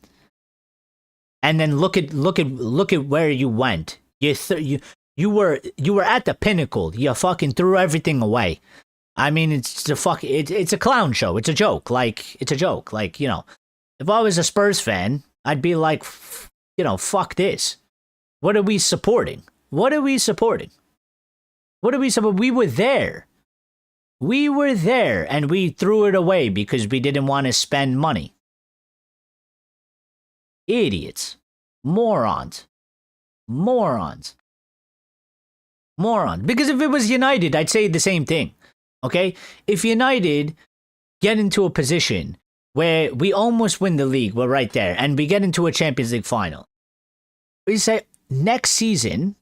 And then look at where you went. You were at the pinnacle. You fucking threw everything away. I mean, it's a clown show. It's a joke. It's a joke. Like, you know, if I was a Spurs fan, I'd be like, you know, fuck this. What are we supporting? We were there. We were there, and we threw it away because we didn't want to spend money. Idiots. Morons. Because if it was United, I'd say the same thing. Okay? If United get into a position where we almost win the league, we're right there, and we get into a Champions League final, we say, next season,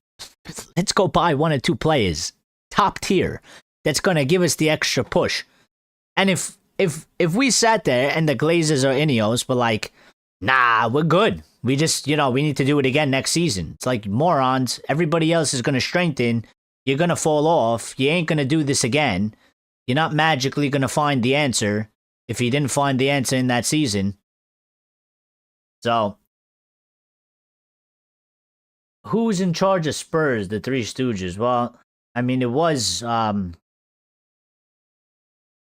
let's go buy 1 or 2 players, top tier, that's going to give us the extra push. And if we sat there and the Glazers or Ineos were like, nah, we're good. We just, you know, we need to do it again next season. It's like, morons, everybody else is going to strengthen. You're going to fall off. You ain't going to do this again. You're not magically going to find the answer if you didn't find the answer in that season. So, who's in charge of Spurs, the Three Stooges? Well, I mean, it was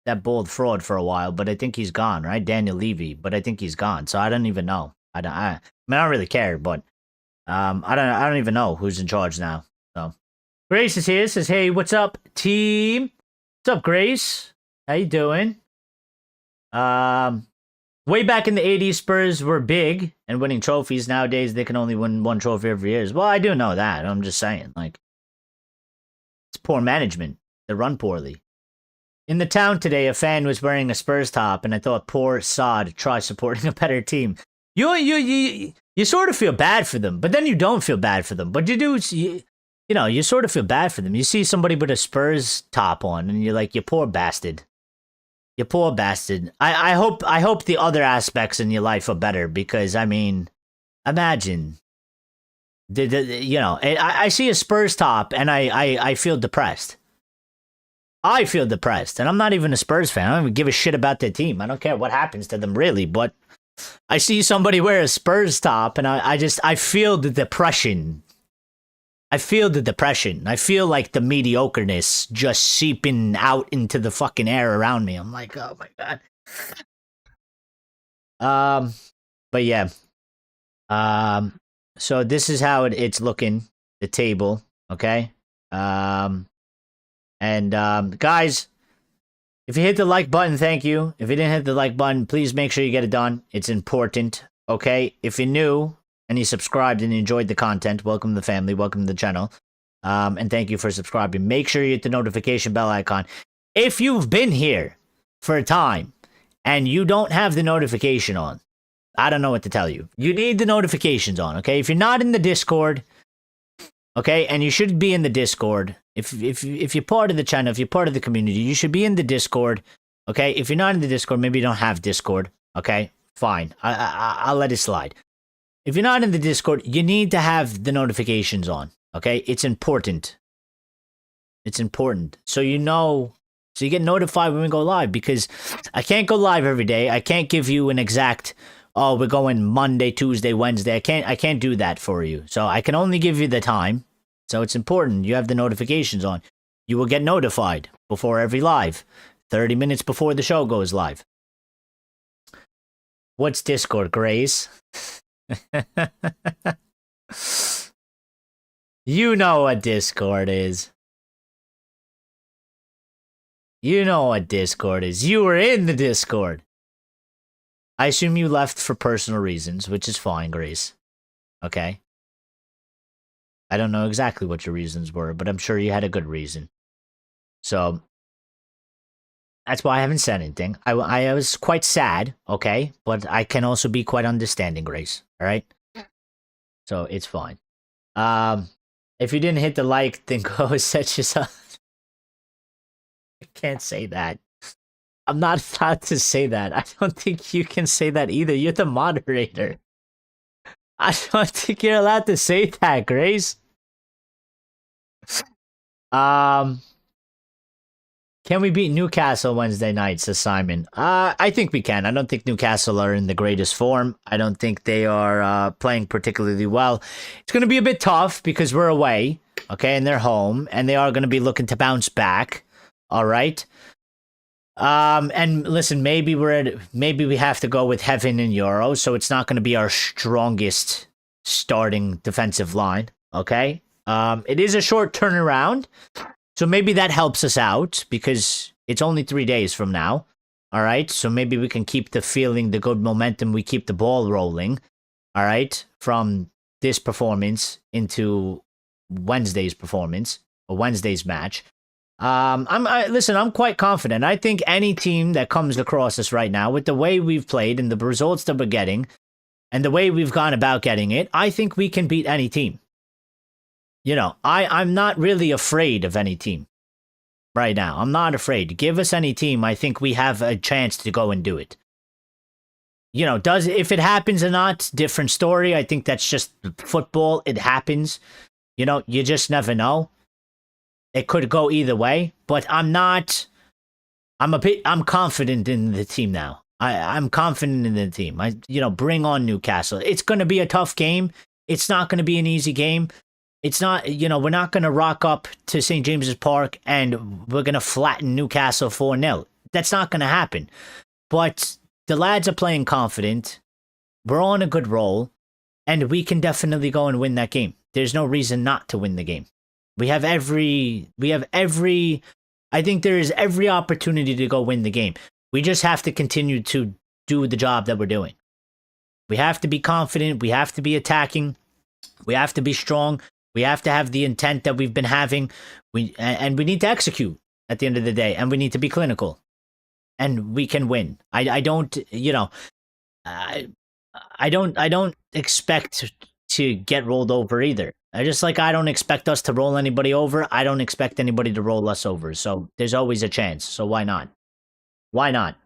that bold fraud for a while, but I think he's gone, right? Daniel Levy, but I think he's gone. So I don't even know. I mean, I don't really care, but I don't even know who's in charge now. So Grace is here, says, hey, what's up, team? What's up, Grace? How you doing? Way back in the 80s, Spurs were big and winning trophies. Nowadays, they can only win 1 trophy every year. Well, I do know that. I'm just saying, like, it's poor management. They run poorly. In the town today, a fan was wearing a Spurs top, and I thought, poor sod, try supporting a better team. You sort of feel bad for them, but then you don't feel bad for them. But you do, you sort of feel bad for them. You see somebody with a Spurs top on, and you're like, you poor bastard. You poor bastard. I hope the other aspects in your life are better, because, I mean, imagine. I see a Spurs top, and I feel depressed. I feel depressed, and I'm not even a Spurs fan. I don't even give a shit about their team. I don't care what happens to them, really, but I see somebody wear a Spurs top, and I feel the depression. I feel the depression. I feel like the mediocreness just seeping out into the fucking air around me. I'm like, oh my god. But yeah. So this is how it's looking. The table, okay. Guys, if you hit the like button, thank you. If you didn't hit the like button, please make sure you get it done. It's important, okay? If you're new and you subscribed and you enjoyed the content, welcome to the family, welcome to the channel. And thank you for subscribing. Make sure you hit the notification bell icon. If you've been here for a time and you don't have the notification on, I don't know what to tell you. You need the notifications on, okay? If you're not in the Discord, okay, and you should be in the Discord. If you're part of the channel, if you're part of the community, you should be in the Discord, okay? If you're not in the Discord, maybe you don't have Discord, okay? Fine, I'll let it slide. If you're not in the Discord, you need to have the notifications on, okay? It's important. It's important. So you know, so you get notified when we go live, because I can't go live every day. I can't give you an exact, oh, we're going Monday, Tuesday, Wednesday. I can't do that for you. So I can only give you the time. So it's important you have the notifications on. You will get notified before every live, 30 minutes before the show goes live. What's Discord, Grace? You know what Discord is. You know what Discord is. You were in the Discord. I assume you left for personal reasons, which is fine, Grace. Okay? I don't know exactly what your reasons were, but I'm sure you had a good reason. So, that's why I haven't said anything. I was quite sad, okay? But I can also be quite understanding, Grace. Alright? So, it's fine. If you didn't hit the like, then go set yourself. I can't say that. I'm not allowed to say that. I don't think you can say that either. You're the moderator. I don't think you're allowed to say that, Grace. Can we beat Newcastle Wednesday night, says Simon? I think we can. I don't think Newcastle are in the greatest form. I don't think they are playing particularly well. It's going to be a bit tough because we're away, okay, and they're home, and they are going to be looking to bounce back. All right. And listen, maybe we have to go with Heaven and Euro, so it's not going to be our strongest starting defensive line. Okay. It is a short turnaround, so maybe that helps us out because it's only 3 days from now. All right. So maybe we can keep the feeling, the good momentum. We keep the ball rolling. All right. From this performance into Wednesday's performance or Wednesday's match. Listen, I'm quite confident. I think any team that comes across us right now, with the way we've played and the results that we're getting, and the way we've gone about getting it, I think we can beat any team. You know, I'm not really afraid of any team right now. I'm not afraid. Give us any team, I think we have a chance to go and do it. You know, if it happens or not, different story. I think that's just football. It happens. You know, you just never know. It could go either way, but I'm confident in the team now. I'm confident in the team. Bring on Newcastle. It's going to be a tough game. It's not going to be an easy game. It's not, we're not going to rock up to St. James's Park and we're going to flatten Newcastle 4-0. That's not going to happen. But the lads are playing confident. We're on a good roll, and we can definitely go and win that game. There's no reason not to win the game. I think there is every opportunity to go win the game. We just have to continue to do the job that we're doing. We have to be confident. We have to be attacking. We have to be strong. We have to have the intent that we've been having. And we need to execute at the end of the day. And we need to be clinical. And we can win. I don't expect to get rolled over either. I don't expect us to roll anybody over. I don't expect anybody to roll us over. So there's always a chance. So why not? Why not?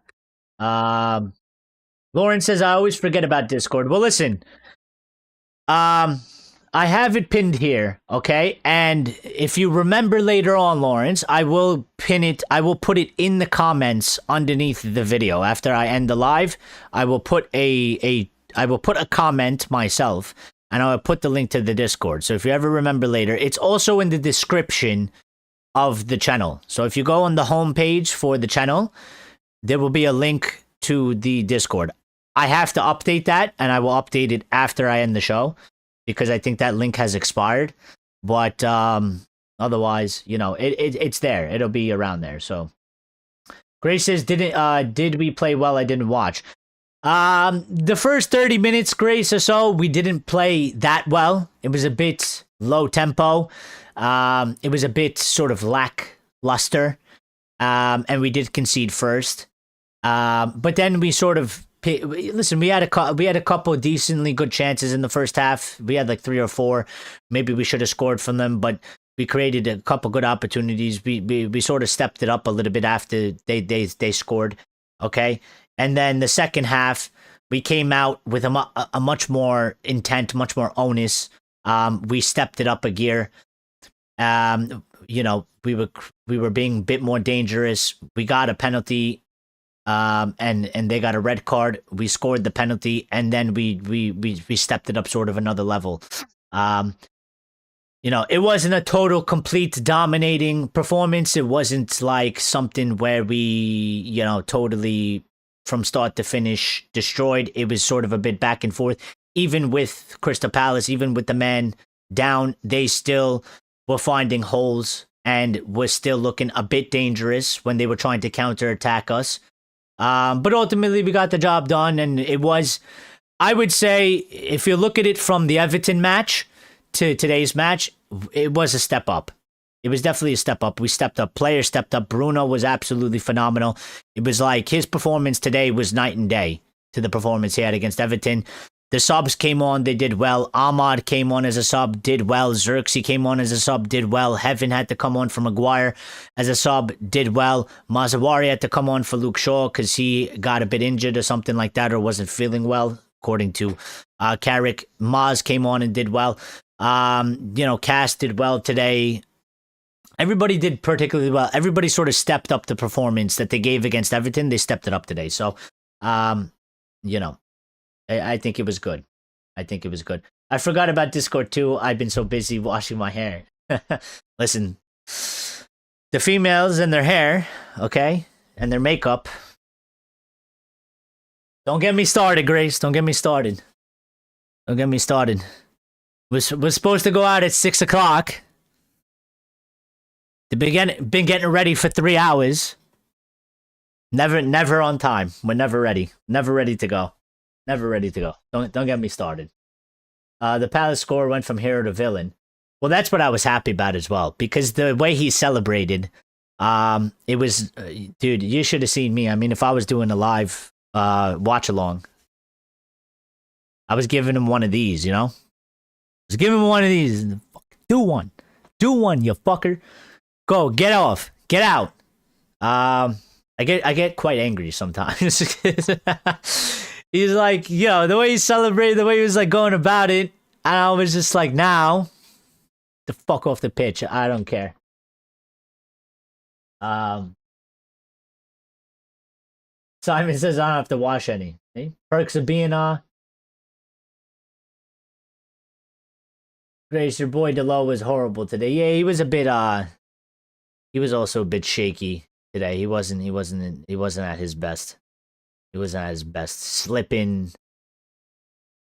Lauren says, I always forget about Discord. Well, listen. I have it pinned here, okay? And if you remember later on, Lawrence, I will pin it. I will put it in the comments underneath the video. After I end the live, I will put a comment myself and I'll put the link to the Discord. So if you ever remember later, it's also in the description of the channel. So if you go on the homepage for the channel, there will be a link to the Discord. I have to update that, and I will update it after I end the show because I think that link has expired. But otherwise, it's there. It'll be around there. So Grace says, did we play well? I didn't watch. The first 30 minutes, Grace, or so, we didn't play that well. It was a bit low tempo. It was a bit sort of lackluster. And we did concede first. But then we sort of listen. We had a couple of decently good chances in the first half. We had like 3 or 4. Maybe we should have scored from them, but we created a couple good opportunities. We sort of stepped it up a little bit after they scored. Okay, and then the second half we came out with a much more intent, much more onus. We stepped it up a gear. We were being a bit more dangerous. We got a penalty, and they got a red card. We scored the penalty, and then we stepped it up sort of another level. It wasn't a total, complete, dominating performance. It wasn't like something where we, totally from start to finish destroyed. It was sort of a bit back and forth. Even with Crystal Palace, even with the man down, they still were finding holes and was still looking a bit dangerous when they were trying to counterattack us. But ultimately, we got the job done, and it was, I would say, if you look at it from the Everton match to today's match, it was a step up. It was definitely a step up. We stepped up. Players stepped up. Bruno was absolutely phenomenal. It was like his performance today was night and day to the performance he had against Everton. The subs came on, they did well. Ahmad came on as a sub, did well. Xerxes came on as a sub, did well. Heaven had to come on for Maguire as a sub, did well. Mazawari had to come on for Luke Shaw because he got a bit injured or something like that, or wasn't feeling well, according to Carrick. Maz came on and did well. Cass did well today. Everybody did particularly well. Everybody sort of stepped up the performance that they gave against Everton. They stepped it up today. So, I think it was good. I forgot about Discord too. I've been so busy washing my hair. Listen, the females and their hair, okay, and their makeup. Don't get me started, Grace. Don't get me started. We're supposed to go out at 6 o'clock. Been getting ready for 3 hours. Never on time. We're never ready. Never ready to go. Don't get me started. The Palace score went from hero to villain. Well, that's what I was happy about as well, because the way he celebrated, it was, dude, you should have seen me. I mean, if I was doing a live watch along, I was giving him one of these, I was giving him one of these. Do one, you fucker. Go, get off, get out. I get quite angry sometimes. He's like, the way he celebrated, the way he was like going about it, and I was just like, now, the fuck off the pitch. I don't care. Simon says I don't have to wash any. Eh? Perks of being Grace, your boy Delo was horrible today. Yeah, he was a bit he was also a bit shaky today. He wasn't at his best. He wasn't at his best. Slipping.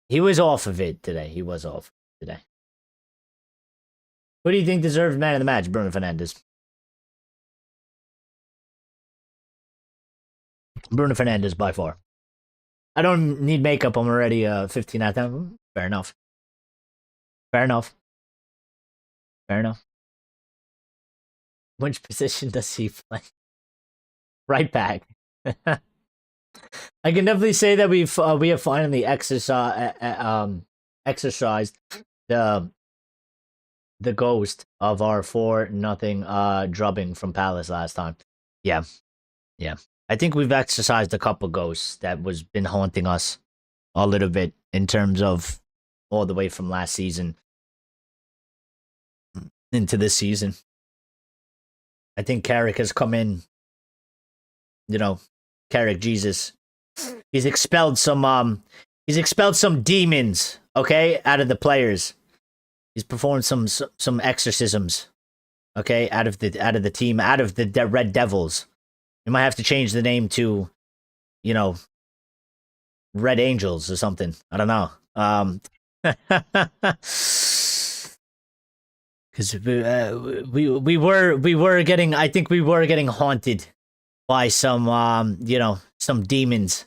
He was off of it today. Who do you think deserves man of the match? Bruno Fernandes. Bruno Fernandes by far. I don't need makeup. I'm already 15 out of 10. Fair enough. Which position does he play? Right back. I can definitely say that we have finally exercised the ghost of our 4-0 drubbing from Palace last time. Yeah. I think we've exercised a couple ghosts that was been haunting us a little bit in terms of all the way from last season into this season. I think Carrick has come in. Carrick Jesus. He's expelled some demons okay, out of the players. He's performed some exorcisms, okay, out of the team, out of the Red Devils. You might have to change the name to, you know, Red Angels or something. I don't know. Because we were getting, I think we were getting haunted by some some demons.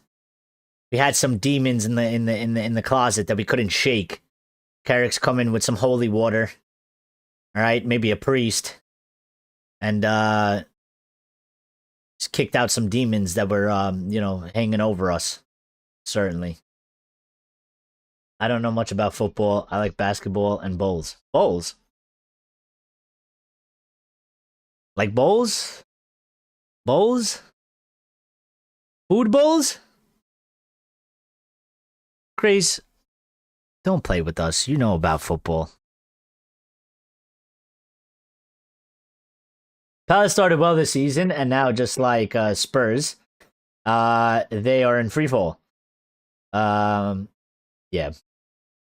We had some demons in the closet that we couldn't shake. Carrick's come in with some holy water. All right, maybe a priest, and just kicked out some demons that were hanging over us. Certainly. I don't know much about football. I like basketball and bowls. Bowls? Like bowls? Bowls? Food bowls? Grace, don't play with us. You know about football. Palace started well this season, and now just like Spurs, they are in free fall. Yeah,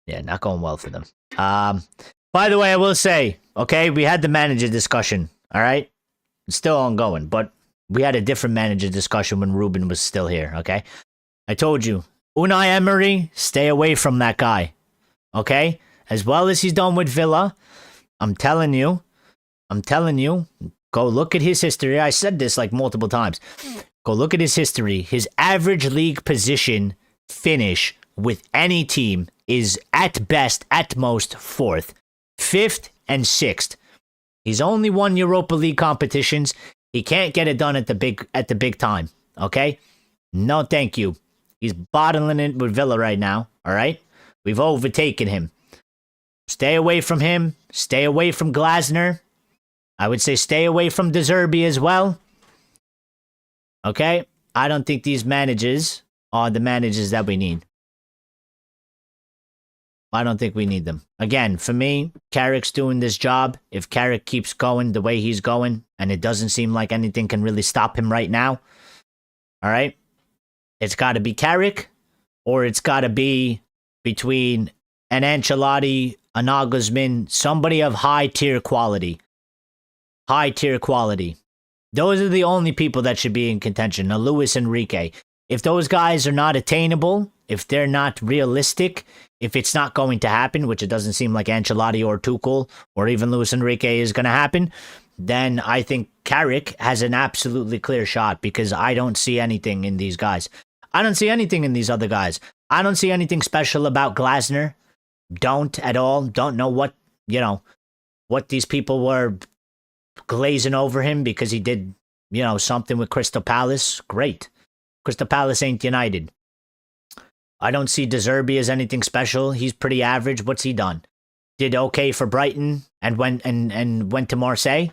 not going well for them. By the way, I will say, okay, we had the manager discussion. All right, it's still ongoing, but we had a different manager discussion when Ruben was still here. Okay, I told you, Unai Emery, stay away from that guy. Okay, as well as he's done with Villa, I'm telling you, go look at his history. I said this like multiple times. Go look at his history. His average league position finish with any team is at best, at most, 4th, 5th, and 6th. He's only won Europa League competitions. He can't get it done at the big time. Okay? No, thank you. He's bottling it with Villa right now. All right? We've overtaken him. Stay away from him. Stay away from Glasner. I would say stay away from De Zerbi as well. Okay? I don't think these managers are the managers that we need. I don't think we need them. Again, for me, Carrick's doing this job. If Carrick keeps going the way he's going, and it doesn't seem like anything can really stop him right now, all right? It's got to be Carrick, or it's got to be between an Ancelotti, a Nagelsmann, somebody of high-tier quality. High-tier quality. Those are the only people that should be in contention. Now, Luis Enrique. If those guys are not attainable, if they're not realistic, if it's not going to happen, which it doesn't seem like Ancelotti or Tuchel or even Luis Enrique is going to happen, then I think Carrick has an absolutely clear shot because I don't see anything in these guys. I don't see anything in these other guys. I don't see anything special about Glasner. Don't at all. Don't know what these people were glazing over him because he did, something with Crystal Palace. Great. Crystal Palace ain't United. I don't see De Zerbi as anything special. He's pretty average. What's he done? Did okay for Brighton and went to Marseille.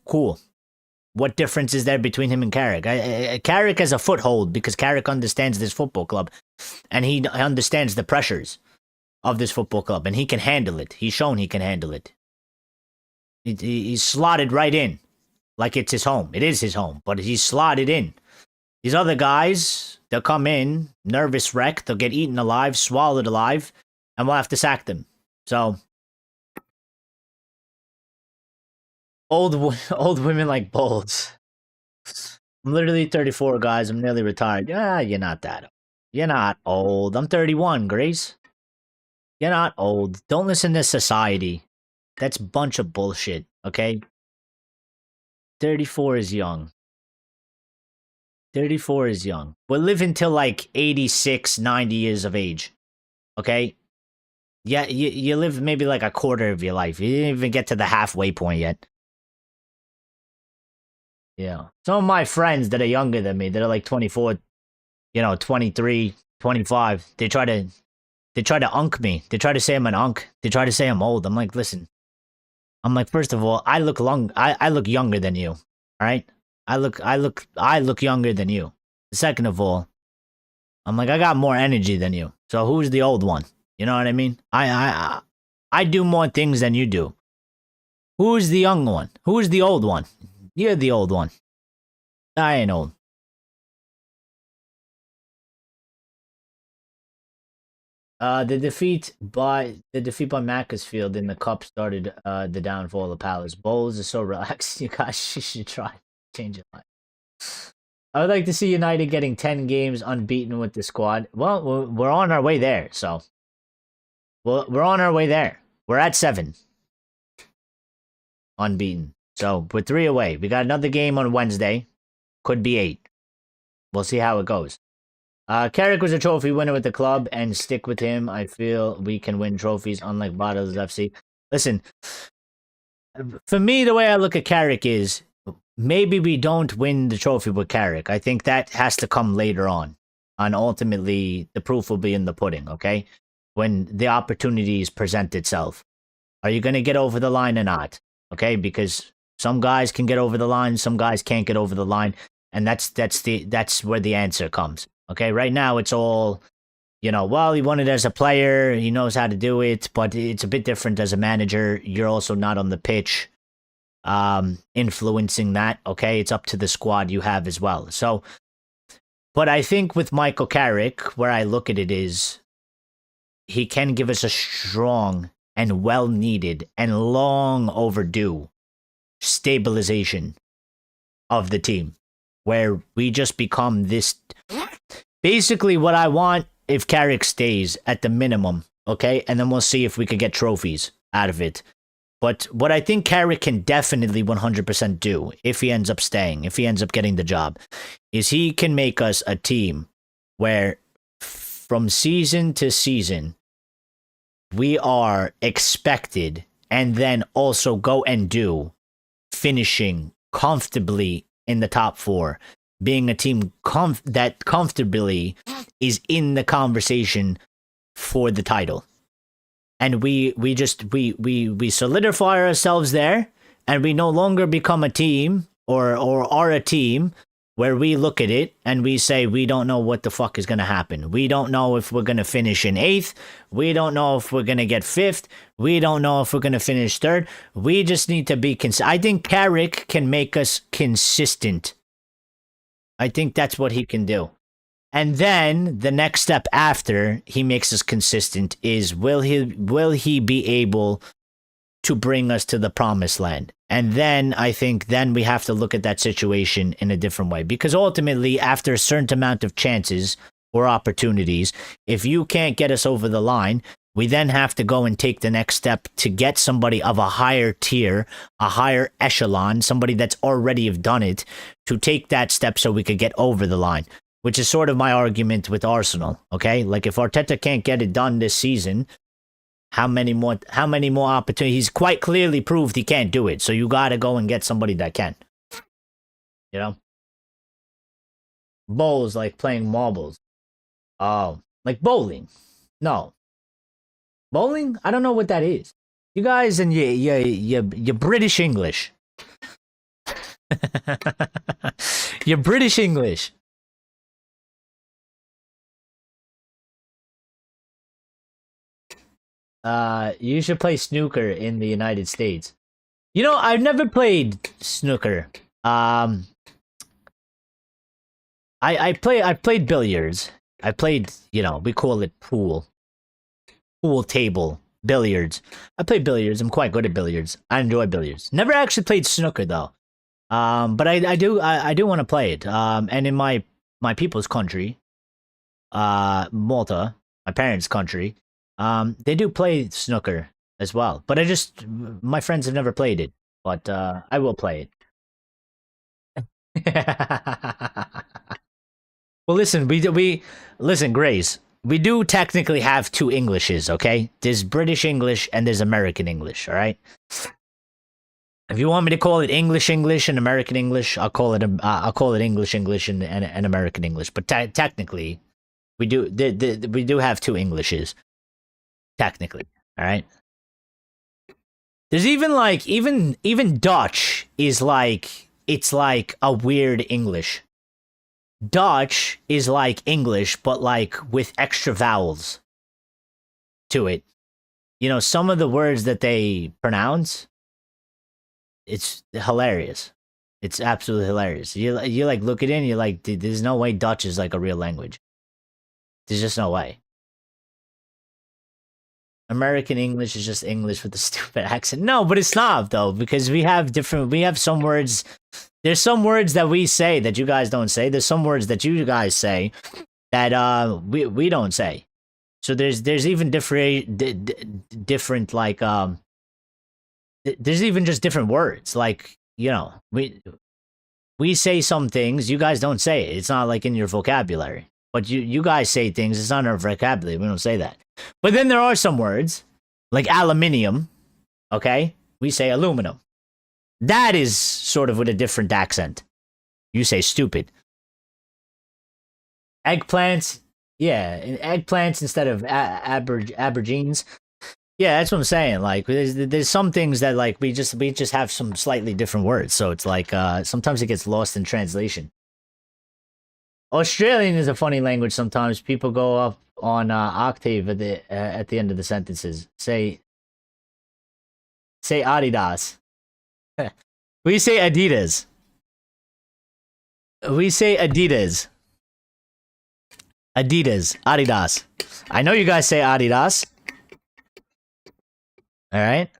Cool. What difference is there between him and Carrick? Carrick has a foothold because Carrick understands this football club, and he understands the pressures of this football club, and he can handle it. He's shown he can handle it. He's slotted right in, like it's his home. It is his home, but he's slotted in. These other guys, they'll come in, nervous wreck, they'll get eaten alive, swallowed alive, and we'll have to sack them. So, old women like bowls. I'm literally 34, guys. I'm nearly retired. You're not that old. You're not old. I'm 31, Grace. You're not old. Don't listen to society. That's a bunch of bullshit, okay? 34 is young. 34 is young. We'll live until like 86, 90 years of age. Okay? Yeah, you live maybe like a quarter of your life. You didn't even get to the halfway point yet. Yeah. Some of my friends that are younger than me, that are like 24, 23, 25, they try to unk me. They try to say I'm an unk. They try to say I'm old. I'm like, listen. I'm like, first of all, I look younger than you. All right? I look younger than you. Second of all, I'm like, I got more energy than you. So who's the old one? You know what I mean? I do more things than you do. Who's the young one? Who's the old one? You're the old one. I ain't old. The defeat by Macclesfield in the cup started the downfall of Palace. Bowles is so relaxed. You guys, you should try change it. I would like to see United getting 10 games unbeaten with the squad. Well, we're on our way there. So, we're on our way there. We're at 7 unbeaten. So we're 3 away. We got another game on Wednesday. Could be 8. We'll see how it goes. Carrick was a trophy winner with the club, and stick with him. I feel we can win trophies, unlike Bottles FC. Listen, for me, the way I look at Carrick is maybe we don't win the trophy with Carrick. I think that has to come later on. And ultimately, the proof will be in the pudding, okay? When the opportunities present itself. Are you going to get over the line or not? Okay, because some guys can get over the line, some guys can't get over the line, and that's where the answer comes. Okay, right now it's all, well, he won it as a player, he knows how to do it, but it's a bit different as a manager. You're also not on the pitch influencing that, okay? It's up to the squad you have as well. So, but I think with Michael Carrick, where I look at it is, he can give us a strong and well-needed and long overdue stabilization of the team, where we just become this. Basically, what I want if Carrick stays at the minimum, okay, and then we'll see if we could get trophies out of it. But what I think Carrick can definitely 100% do, if he ends up staying, if he ends up getting the job, is he can make us a team where from season to season, we are expected and then also go and do finishing comfortably in the top 4, being a team that comfortably is in the conversation for the title. And we solidify ourselves there, and we no longer become a team or are a team where we look at it and we say, we don't know what the fuck is going to happen. We don't know if we're going to finish in 8th. We don't know if we're going to get 5th. We don't know if we're going to finish 3rd. We just need to be I think Carrick can make us consistent. I think that's what he can do. And then the next step after he makes us consistent is, will he be able to bring us to the promised land? And then I think then we have to look at that situation in a different way. Because ultimately, after a certain amount of chances or opportunities, if you can't get us over the line, we then have to go and take the next step to get somebody of a higher tier, a higher echelon, somebody that's already have done it, to take that step so we could get over the line. Which is sort of my argument with Arsenal, okay? Like, if Arteta can't get it done this season, how many more opportunities? He's quite clearly proved he can't do it. So you got to go and get somebody that can. Bowls like playing marbles. Oh, like bowling. No. Bowling? I don't know what that is. You guys and your British English. Your British English. You should play snooker in the United States. I've never played snooker. I've played billiards. I played, we call it pool table billiards. I play billiards. I'm quite good at billiards. I enjoy billiards. Never actually played snooker though. But I do want to play it. And in my people's country, Malta, my parents' country, they do play snooker as well. But my friends have never played it. But I will play it. Well, listen, listen, Grace. We do technically have 2 Englishes, okay? There's British English and there's American English, all right? If you want me to call it English and American English, I'll call it English and American English. But technically, we do have 2 Englishes, technically, all right? There's even Dutch is like, it's like a weird English. Dutch is like English, but like with extra vowels to it. Some of the words that they pronounce, it's hilarious. It's absolutely hilarious. You like look at it and you're like, there's no way Dutch is like a real language. There's just no way. American English is just English with a stupid accent. No, but it's not though, because we have some words. There's some words that we say that you guys don't say. There's some words that you guys say that we don't say. So there's even different like there's even just different words. Like, we say some things, you guys don't say it. It's not like in your vocabulary. But you guys say things, it's not in our vocabulary. We don't say that. But then there are some words, like aluminium, okay? We say aluminum. That is sort of with a different accent. You say stupid. Eggplants, yeah, eggplants instead of aubergines. Yeah, that's what I'm saying. Like, there's some things that like we just have some slightly different words. So it's like sometimes it gets lost in translation. Australian is a funny language. Sometimes people go up on octave at the end of the sentences. Say Adidas. We say Adidas. We say Adidas. Adidas. Adidas. I know you guys say Adidas. All right.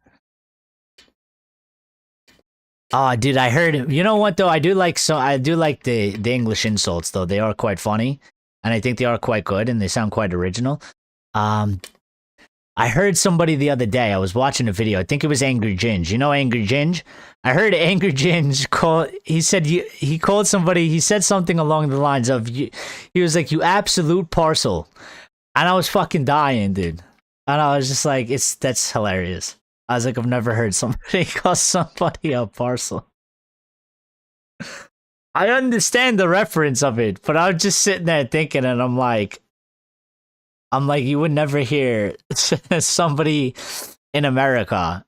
Oh, dude, I heard. You know what though? I do like the English insults though. They are quite funny, and I think they are quite good, and they sound quite original. I heard somebody the other day. I was watching a video. I think it was Angry Ginge. You know Angry Ginge? I heard Angry Ginge call. He said he called somebody. He said something along the lines of, he was like, "You absolute parcel," and I was fucking dying, dude. And I was just like, that's hilarious. I was like, I've never heard somebody call somebody a parcel. I understand the reference of it, but I was just sitting there thinking, and I'm like, you would never hear somebody in America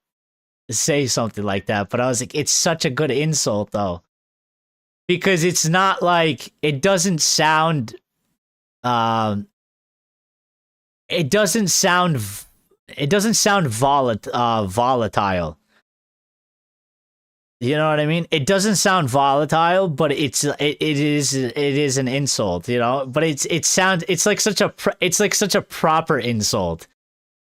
say something like that. But I was like, it's such a good insult, though. Because it's not like, it doesn't sound volatile. It doesn't sound volatile. You know what I mean? It doesn't sound volatile, but it is an insult, you know? But it's like such a proper insult.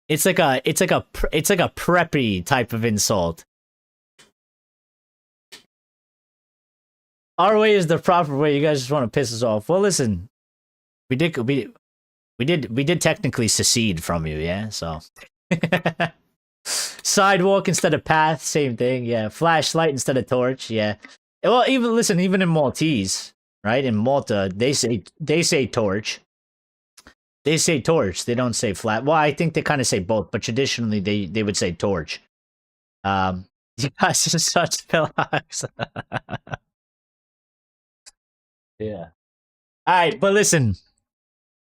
It's like a preppy type of insult. Our way is the proper way. You guys just want to piss us off. Well, listen. We did technically secede from you, yeah? So sidewalk instead of path, same thing, yeah. Flashlight instead of torch, yeah. Well, even in Maltese, right? In Malta, they say torch. They say torch. They don't say flat. Well, I think they kind of say both, but traditionally they would say torch. You guys are such pillars. Yeah. All right, but listen.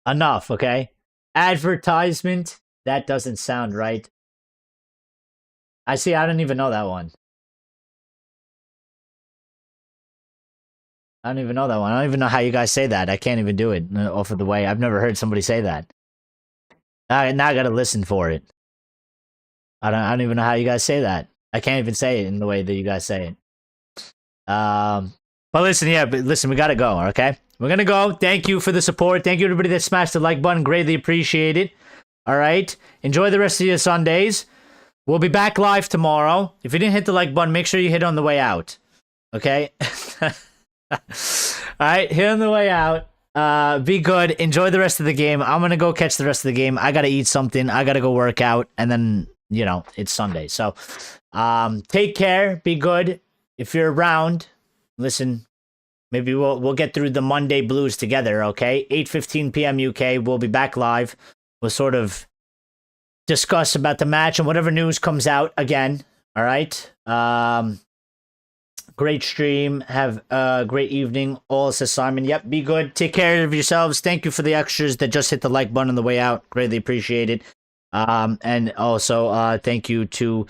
Enough, okay? Advertisement. That doesn't sound right. I don't even know that one. I don't even know that one. I don't even know how you guys say that. I can't even do it off of the way. I've never heard somebody say that. Now I gotta listen for it. I don't even know how you guys say that. I can't even say it in the way that you guys say it. But listen, we gotta go, okay? We're gonna go. Thank you for the support. Thank you everybody that smashed the like button. Greatly appreciate it. All right. Enjoy the rest of your Sundays. We'll be back live tomorrow. If you didn't hit the like button, make sure you hit on the way out. Okay? All right. Hit on the way out. Be good. Enjoy the rest of the game. I'm gonna go catch the rest of the game. I gotta eat something. I gotta go work out. And then, it's Sunday. So, take care. Be good. If you're around, listen. Maybe we'll get through the Monday blues together, okay? 8:15 p.m. UK. We'll be back live. We'll sort of discuss about the match and whatever news comes out again. All right. Great stream. Have a great evening. All says Simon. Yep. Be good. Take care of yourselves. Thank you for the extras that just hit the like button on the way out. Greatly appreciate it. And also thank you to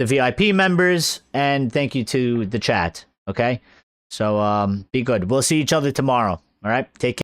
the VIP members and thank you to the chat. Okay. So be good. We'll see each other tomorrow. All right. Take care.